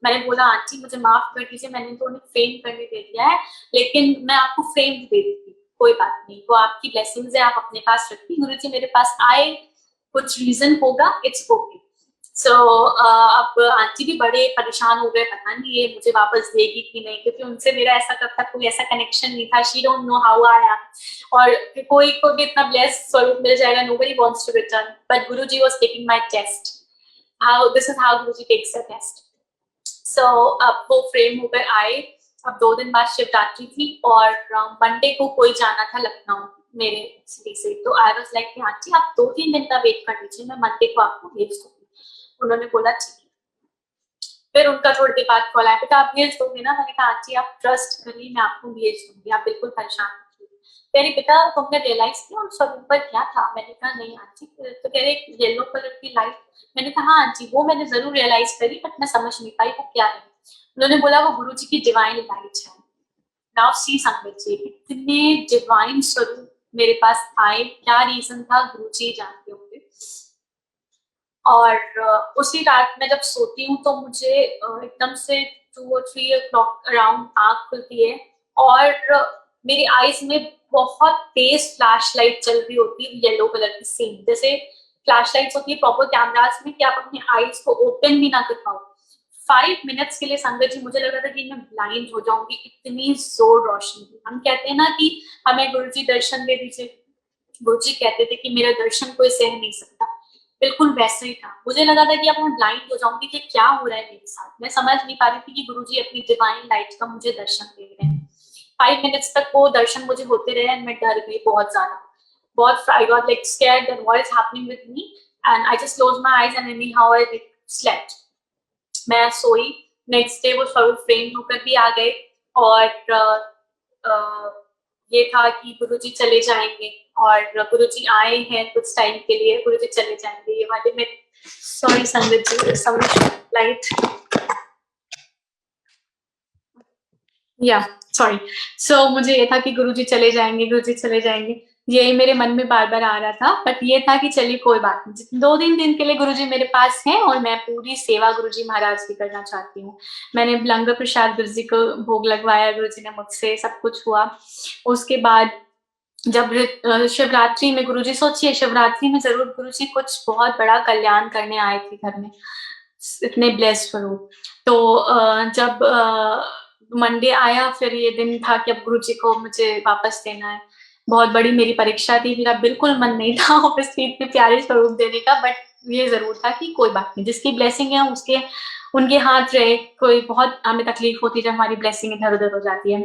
मैंने बोला आंटी मुझे माफ कर दीजिए, मैंने तो उन्हें फ्रेम करने दे दिया है, लेकिन मैं आपको फ्रेम दे दूंगी, कोई बात नहीं, वो आपकी ब्लेसिंग्स है, आप अपने पास रखिए। गुरु जी मेरे पास आए, कुछ रीजन होगा, इट्स ओके। सो अब आंटी भी बड़े परेशान हो गए, पता नहीं ये मुझे वापस देगी कि नहीं, क्योंकि उनसे मेरा ऐसा कब तक कोई ऐसा कनेक्शन नहीं था। She don't know how I am, और कोई को भी इतना ब्लेस स्वरूप मिल जाएगा, nobody wants to return, but Guru ji was taking my test. how this is how Guruji takes a test. So अब वो फ्रेम होकर आए। अब 2 दिन बाद शिवरात्रि थी और मंडे को कोई जाना था लखनऊ मेरे सिटी से, तो आई वाज लाइक आंटी आप 2-3 दिन का वेट कर लीजिए, मैं मंडे को आपको भेज दूंगी। उन्होंने बोला ठीक है। फिर उनका थोड़ी देर बाद कॉल आया, बेटा आप भेज दोगे ना? मैंने कहा आंटी आप ट्रस्ट करिए, मैं आपको भेज दूंगी, आप बिल्कुल परेशान मत होइए। कह रही बेटा तुमने रियलाइज किया उस स्वरूप पर क्या था? मैंने कहा नहीं आंटी। तो कह रहे येलो कलर की लाइट। मैंने कहा हाँ आंटी वो मैंने जरूर रियलाइज करी, बट मैं समझ नहीं पाई वो क्या है। उन्होंने बोला वो गुरु जी की डिवाइन लाइट है। नाउ सी संगत जी, इतने डिवाइन स्वरूप मेरे पास आए, क्या रीजन था गुरु जी जानते होंगे। और उसी रात में जब सोती हूँ तो मुझे एकदम से 2 और 3 o'clock अराउंड आंख खुलती है, और मेरी आईज में बहुत तेज फ्लैश लाइट चल रही होती है, येलो कलर की सेम जैसे फ्लैश लाइट्स होती है प्रॉपर कैमरास में, कि आप अपने आईज को ओपन भी ना कर पाओ। 5 मिनट्स के लिए संगत जी मुझे लग रहा था कि मैं ब्लाइंड हो जाऊंगी, इतनी जोर रोशनी थी। हम कहते हैं ना कि हमें गुरु जी दर्शन दे दीजिए, गुरु जी कहते थे कि मेरा दर्शन कोई सह नहीं सकता, बिल्कुल वैसे ही था। मुझे लगा था कि अब मैं ब्लाइंड हो जाऊंगी कि क्या हो रहा है मेरे साथ। मैं समझ नहीं पा रही थी कि गुरुजी अपनी डिवाइन लाइट का मुझे दर्शन दे रहे हैं। 5 मिनट्स तक वो दर्शन मुझे होते रहे एंड मैं डर गई बहुत ज्यादा, बहुत I got like scared that what is happening with me, and I just close my eyes and any how I slept. मैं सोई। नेक्स्ट डे वो स्वरूप फ्रेम होकर भी आ गए, और ये था कि गुरुजी चले जाएंगे, और गुरुजी आए हैं कुछ टाइम के लिए, गुरुजी चले जाएंगे। ये वाले में सॉरी संगत जी सम लाइट या सॉरी। सो मुझे ये था कि गुरुजी चले जाएंगे, गुरुजी चले जाएंगे, यही मेरे मन में बार बार आ रहा था। बट ये था कि चलिए कोई बात नहीं, 2-3 दिन के लिए गुरुजी मेरे पास हैं और मैं पूरी सेवा गुरुजी महाराज की करना चाहती हूँ। मैंने लंगर प्रसाद गुरुजी को भोग लगवाया, गुरुजी ने मुझसे सब कुछ हुआ। उसके बाद जब शिवरात्रि में गुरुजी, सोचिए शिवरात्रि में जरूर गुरुजी कुछ बहुत बड़ा कल्याण करने आए थे घर में। इतने ब्लेस्ड स्वरूप। तो जब मंडे आया, फिर ये दिन था कि अब गुरुजी को मुझे वापस देना है। बहुत बड़ी मेरी परीक्षा थी, मेरा बिल्कुल मन नहीं था ऑब्वियसली इतने प्यारे स्वरूप देने का, बट ये जरूर था कि कोई बात नहीं, जिसकी ब्लेसिंग है उसके उनके हाथ रहे। कोई बहुत हमें तकलीफ होती है जब हमारी ब्लेसिंग इधर उधर हो जाती है।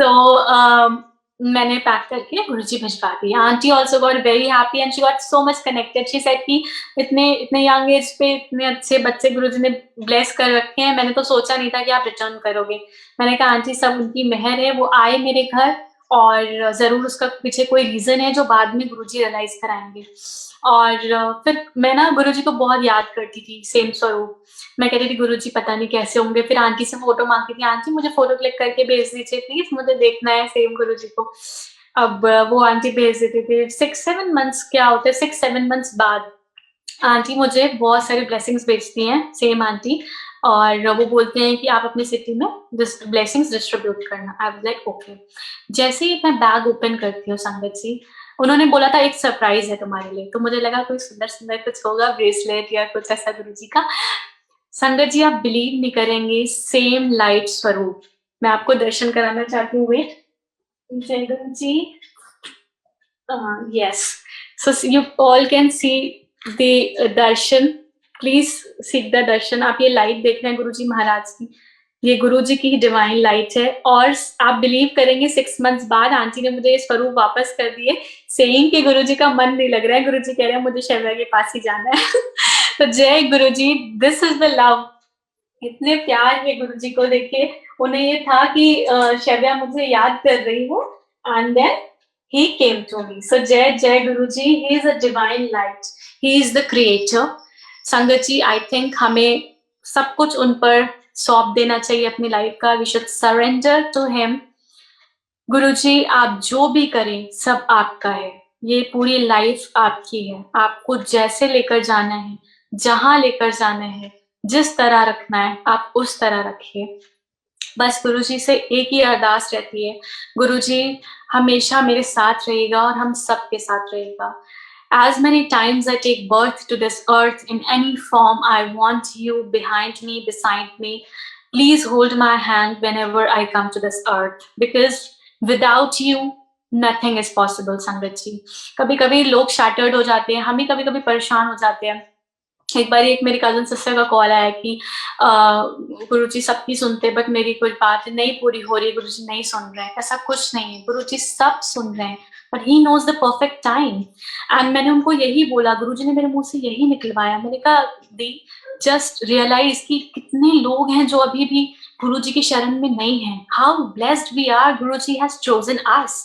So मैंने पैक करके गुरुजी भिजवा दी। Aunty also got very happy and she got so much connected. She said कि इतने इतने यंग एज पे इतने अच्छे बच्चे गुरुजी ने ब्लेस कर रखे हैं, मैंने तो सोचा नहीं था कि आप रिटर्न करोगे। मैंने कहा आंटी सब उनकी मेहर है, वो आए मेरे घर और जरूर उसका पीछे कोई रीजन है जो बाद में गुरुजी रियलाइज कराएंगे। और फिर मैं ना गुरुजी को बहुत याद करती थी, सेम स्वरूप। मैं कहती थी गुरुजी पता नहीं कैसे होंगे, फिर आंटी से फोटो मांगती थी, आंटी मुझे फोटो क्लिक करके भेज दीजिए प्लीज, मुझे देखना है सेम गुरुजी को। अब वो आंटी भेज देती थी। 6-7 मंथ्स क्या होते हैं, 6-7 मंथ्स बाद आंटी मुझे बहुत सारी ब्लेसिंग्स भेजती हैं, सेम आंटी, और वो बोलते हैं कि आप अपनी सिटी में ब्लेसिंग्स डिस्ट्रीब्यूट करना। आई वाज लाइक ओके। जैसे ही मैं बैग ओपन करती हूँ संगत जी, उन्होंने बोला था एक सरप्राइज है तुम्हारे लिए, तो मुझे लगा कोई सुंदर सुंदर कुछ होगा, ब्रेसलेट या कुछ ऐसा गुरुजी का। संगत जी आप बिलीव नहीं करेंगे, सेम लाइट स्वरूप। मैं आपको दर्शन कराना चाहती हूँ, वेट। जय Guru ji. Yes, so you all can see the darshan, please seek the darshan. आप ये लाइट देख रहे हैं गुरु जी महाराज की, ये गुरु जी की डिवाइन लाइट है। और आप बिलीव करेंगे 6 मंथ्स बाद आंटी ने मुझे ये स्वरूप वापस कर दिए, सेइंग कि गुरु जी का मन नहीं लग रहा है, गुरु जी कह रहे हैं मुझे शैव्या के पास ही जाना है। तो जय गुरु जी, दिस इज द लव। इतने प्यार है गुरु जी को देखे। उन्हें ये था कि शैव्या मुझे याद कर रही हो, and then he came to me. So जय जय गुरु जी, he is a divine light, he is the creator. संगत जी आई थिंक हमें सब कुछ उन पर सौंप देना चाहिए अपनी लाइफ का। We should surrender to him. Guru ji आप जो भी करें सब आपका है, ये पूरी लाइफ आपकी है, आपको जैसे लेकर जाना है, जहां लेकर जाना है, जिस तरह रखना है आप उस तरह रखिए। बस गुरुजी से एक ही अरदास रहती है, गुरुजी हमेशा मेरे साथ रहेगा और हम सबके साथ रहेगा। As many times I take birth to this earth in any form, I want you behind me, beside me. Please hold my hand whenever I come to this earth, because without you nothing is possible. संगत जी, कभी कभी लोग shattered हो जाते हैं, हम ही कभी कभी परेशान हो जाते हैं। एक बार एक मेरी कजन सिस्टर का कॉल आया कि गुरुजी सबकी सुनते बट मेरी कोई बात नहीं पूरी हो रही, गुरुजी नहीं सुन रहे हैं। ऐसा कुछ नहीं है, गुरुजी सब सुन रहे हैं, but he knows the perfect time. And मैंने उनको यही बोला, गुरुजी ने मेरे मुंह से यही निकलवाया। मैंने कहा दी जस्ट रियलाइज कि कितने लोग हैं जो अभी भी गुरुजी की शरण में नहीं है। How blessed we are, Guruji has chosen us.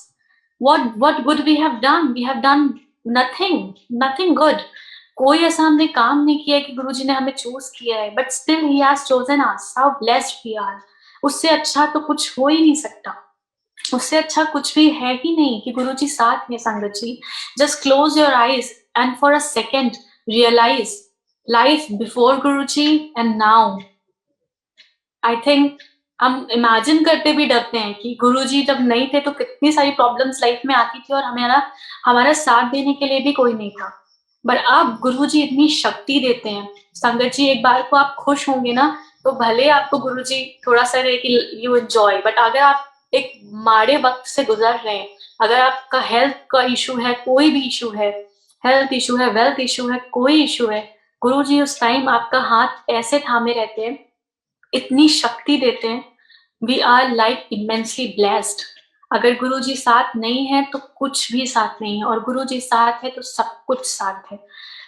what good we have done? We have done nothing good. कोई ऐसा हमने काम नहीं किया कि गुरुजी ने हमें चूज किया है, but still he has chosen us. How blessed we are. उससे अच्छा तो कुछ हो ही नहीं सकता, उससे अच्छा कुछ भी है ही नहीं कि गुरुजी साथ में। Sangat ji just close your eyes and for a second realise life before Guruji and now. I think हम इमेजिन करते भी डरते हैं कि गुरुजी जब नहीं थे तो कितनी सारी प्रॉब्लम्स लाइफ में आती थी और हमारा साथ देने के लिए भी कोई नहीं था। बट अब गुरुजी इतनी शक्ति देते हैं। संगत जी एक बार को आप खुश होंगे ना, तो भले आपको गुरुजी थोड़ा सा रहे कि यू एंजॉय, बट अगर आप एक माड़े वक्त से गुजर रहे हैं, अगर आपका हेल्थ का इशू है, कोई भी इशू है, हेल्थ इशू है, वेल्थ इशू है, कोई इशू है, गुरुजी उस टाइम आपका हाथ ऐसे थामे रहते हैं, इतनी शक्ति देते हैं। We are like immensely blessed. अगर गुरुजी साथ नहीं है तो कुछ भी साथ नहीं है, और गुरुजी साथ है तो सब कुछ साथ है।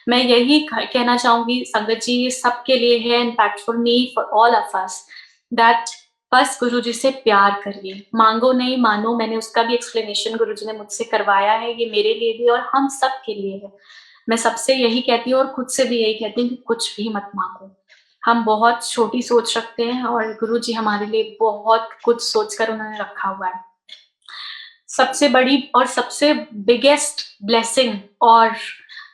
मैं यही कहना चाहूंगी संगत जी, ये सबके लिए है, in fact for me, for all of us, that बस गुरुजी से प्यार करिए, मांगो नहीं मानो। मैंने उसका भी एक्सप्लेनेशन गुरुजी ने मुझसे करवाया है, ये मेरे लिए भी और हम सब के लिए है। मैं सबसे यही कहती हूँ और खुद से भी यही कहती हूँ कि कुछ भी मत मांगो। हम बहुत छोटी सोच रखते हैं और गुरुजी हमारे लिए बहुत कुछ सोचकर उन्होंने रखा हुआ है। सबसे बड़ी और सबसे बिगेस्ट ब्लेसिंग और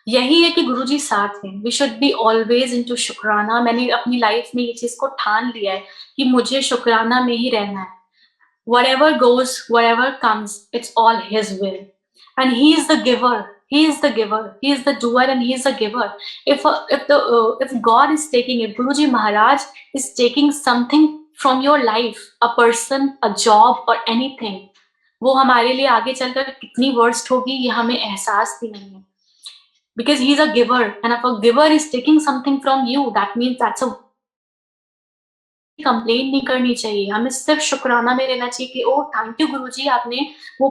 यही है कि गुरुजी साथ हैं। We should be always into शुक्राना। मैंने अपनी लाइफ में ये चीज को ठान लिया है कि मुझे शुक्राना में ही रहना है। whatever goes, whatever comes, it's all his will, and he is the giver. He is the giver. He is the doer, and he is the giver. If God is taking, if Guruji Maharaj is taking something from your life, a person, a job, or anything, वो हमारे लिए आगे चलकर कितनी worst होगी ये हमें एहसास भी नहीं है. Because he is a giver, and if a giver is taking something from you, that means that's a complain नहीं करनी चाहिए. हमें सिर्फ शुक्राना में रहना चाहिए कि ओ थैंक यू गुरुजी, आपने वो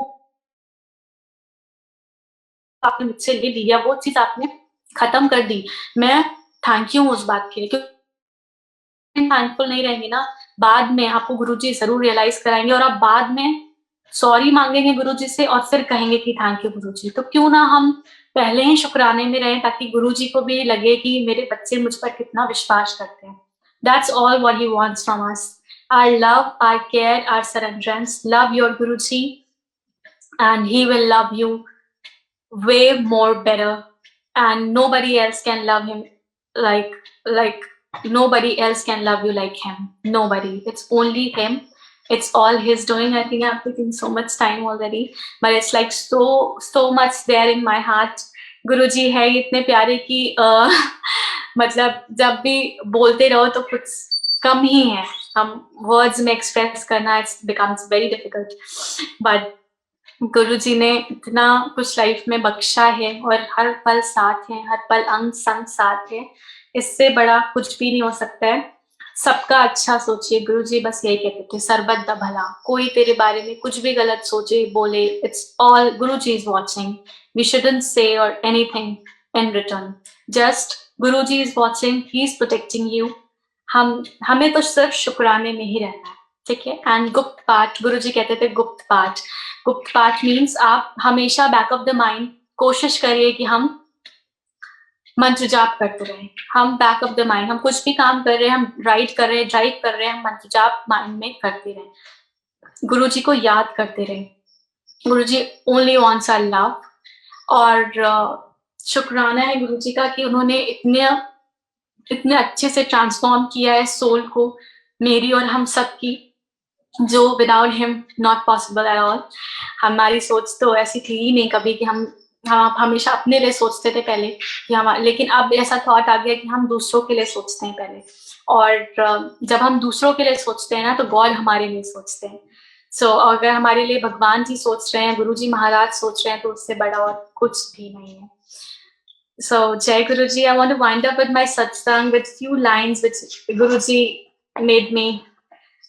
आपने मुझसे ले लिया, वो चीज आपने खत्म कर दी. मैं थैंक यू उस बात के लिए. क्योंकि थैंकफुल नहीं रहेंगे ना, बाद में आपको गुरुजी जरूर रियलाइज कराएंगे और आप बाद में सॉरी मांगेंगे गुरुजी से और फिर कहेंगे कि थैंक यू गुरुजी. तो क्यों ना हम पहले ही शुक्राने में रहें ताकि गुरुजी को भी लगे कि मेरे बच्चे मुझ पर कितना विश्वास करते हैं. That's all what he wants from us. Our love, our care, our surrenderance. Love your Guruji, and he will love you way more better. And nobody else can love him like nobody else can love you like him. Nobody. It's only him. It's all his doing. I think I've taken so much time already, but it's like so much there in my heart. गुरुजी है इतने प्यारे कि मतलब जब भी बोलते रहो तो कुछ कम ही है, हम वर्ड्स में एक्सप्रेस करना it's becomes very difficult. But Guruji ने इतना कुछ लाइफ में बख्शा है और हर पल साथ है, हर पल अंग संग साथ है. इससे बड़ा कुछ भी नहीं हो सकता है. सबका अच्छा सोचिए. गुरुजी बस यही कहते थे, सरबत द भला. कोई तेरे बारे में कुछ भी गलत सोचे बोले, it's all Guruji is watching. We shouldn't say or anything in return. Just Guruji is watching. He is protecting you. हमें तो सिर्फ शुक्राने में ही रहना है, ठीक है. एंड गुप्त पाठ, गुरुजी कहते थे गुप्त पाठ. गुप्त पाठ मीन्स आप हमेशा बैक ऑफ द माइंड कोशिश करिए कि हम मंत्र जाप करते रहें. हम बैक ऑफ द माइंड, हम कुछ भी काम कर रहे हैं, हम राइड कर रहे हैं, ड्राइव कर रहे हैं, हम मंत्र जाप माइंड में करते रहें. गुरुजी को याद करते रहें. गुरुजी ओनली वांट्स आवर लव. और शुक्राना है गुरुजी का कि उन्होंने इतने अच्छे से ट्रांसफॉर्म किया है सोल को, मेरी और हम सब की, जो without him not possible at all. हमारी सोच तो ऐसी थी ही नहीं कभी कि हम हमेशा अपने लिए सोचते थे पहले कि हम, लेकिन अब ऐसा थॉट आ गया कि हम दूसरों के लिए सोचते हैं पहले. और जब हम दूसरों के लिए सोचते हैं ना तो गॉड हमारे लिए सोचते हैं. सो अगर हमारे लिए भगवान जी सोच रहे हैं, गुरुजी महाराज सोच रहे हैं, तो उससे बड़ा और कुछ भी नहीं है. So Jai Guruji, I want to wind up with my satsang with few lines which Guruji made me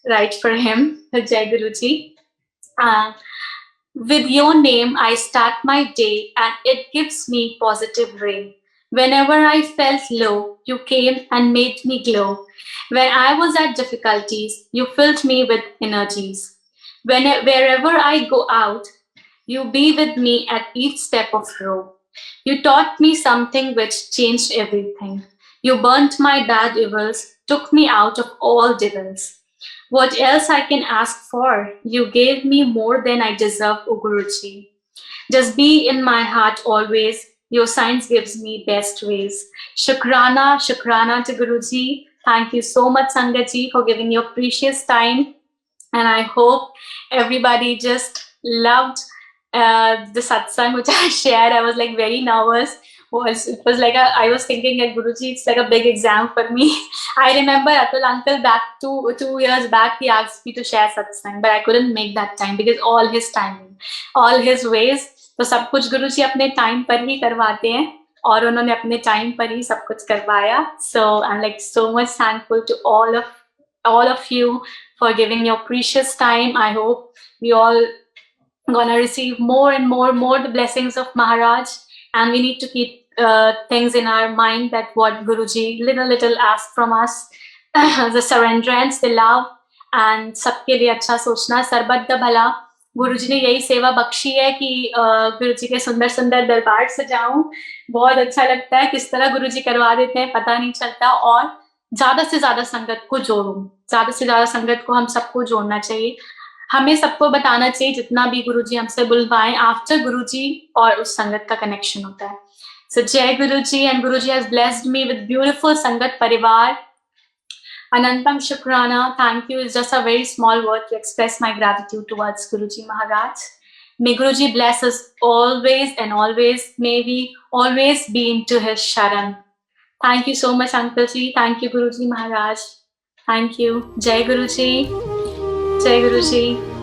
write for him. Jai Guruji. With your name I start my day and it gives me positive rain. Whenever I felt low, you came and made me glow. When I was at difficulties, you filled me with energies. Wherever I go out, you be with me at each step of road. You taught me something which changed everything. You burnt my bad evils, took me out of all devils. What else I can ask for? You gave me more than I deserve, O Guruji. Just be in my heart always. Your science gives me best ways. Shukrana, Shukrana to Guruji. Thank you so much, Sangat ji, for giving your precious time. And I hope everybody just loved the satsang which I shared. I was like very nervous. It was like I was thinking that Guruji, it's like a big exam for me. I remember Atul uncle back two years back, he asked me to share satsang, but I couldn't make that time because all his timing, all his ways. तो सब कुछ गुरुजी अपने time पर ही करवाते हैं और उन्होंने अपने टाइम पर ही सब कुछ करवाया. So I'm like so much thankful to all of you for giving your precious time. I hope we all gonna receive more and more the blessings of Maharaj, and we need to keep things in our mind that what Guruji little asked from us. The surrenderance, the love, and सबके लिए अच्छा सोचना, सरबत the भला. गुरुजी ने यही सेवा बख्शी है कि गुरुजी के सुंदर सुंदर दरबार से जाऊं. बहुत अच्छा लगता है किस तरह गुरुजी करवा देते हैं, पता नहीं चलता. और ज्यादा से ज्यादा संगत को जोड़ूं, ज्यादा से ज्यादा संगत को हम सबको जोड़ना चाहिए. हमें सबको बताना चाहिए जितना भी गुरुजी हमसे बुलवाएं, आफ्टर गुरुजी और उस संगत का कनेक्शन होता है. So Jai Guruji, and Guruji has blessed me with beautiful Sangat Parivar. Anantam Shukrana, thank you. It's just a very small word to express my gratitude towards Guruji Maharaj. May Guruji bless us always and always. May we always be into his sharan. Thank you so much, Uncle Ji. Thank you, Guruji Maharaj. Thank you. Jai Guruji. Jai Guruji.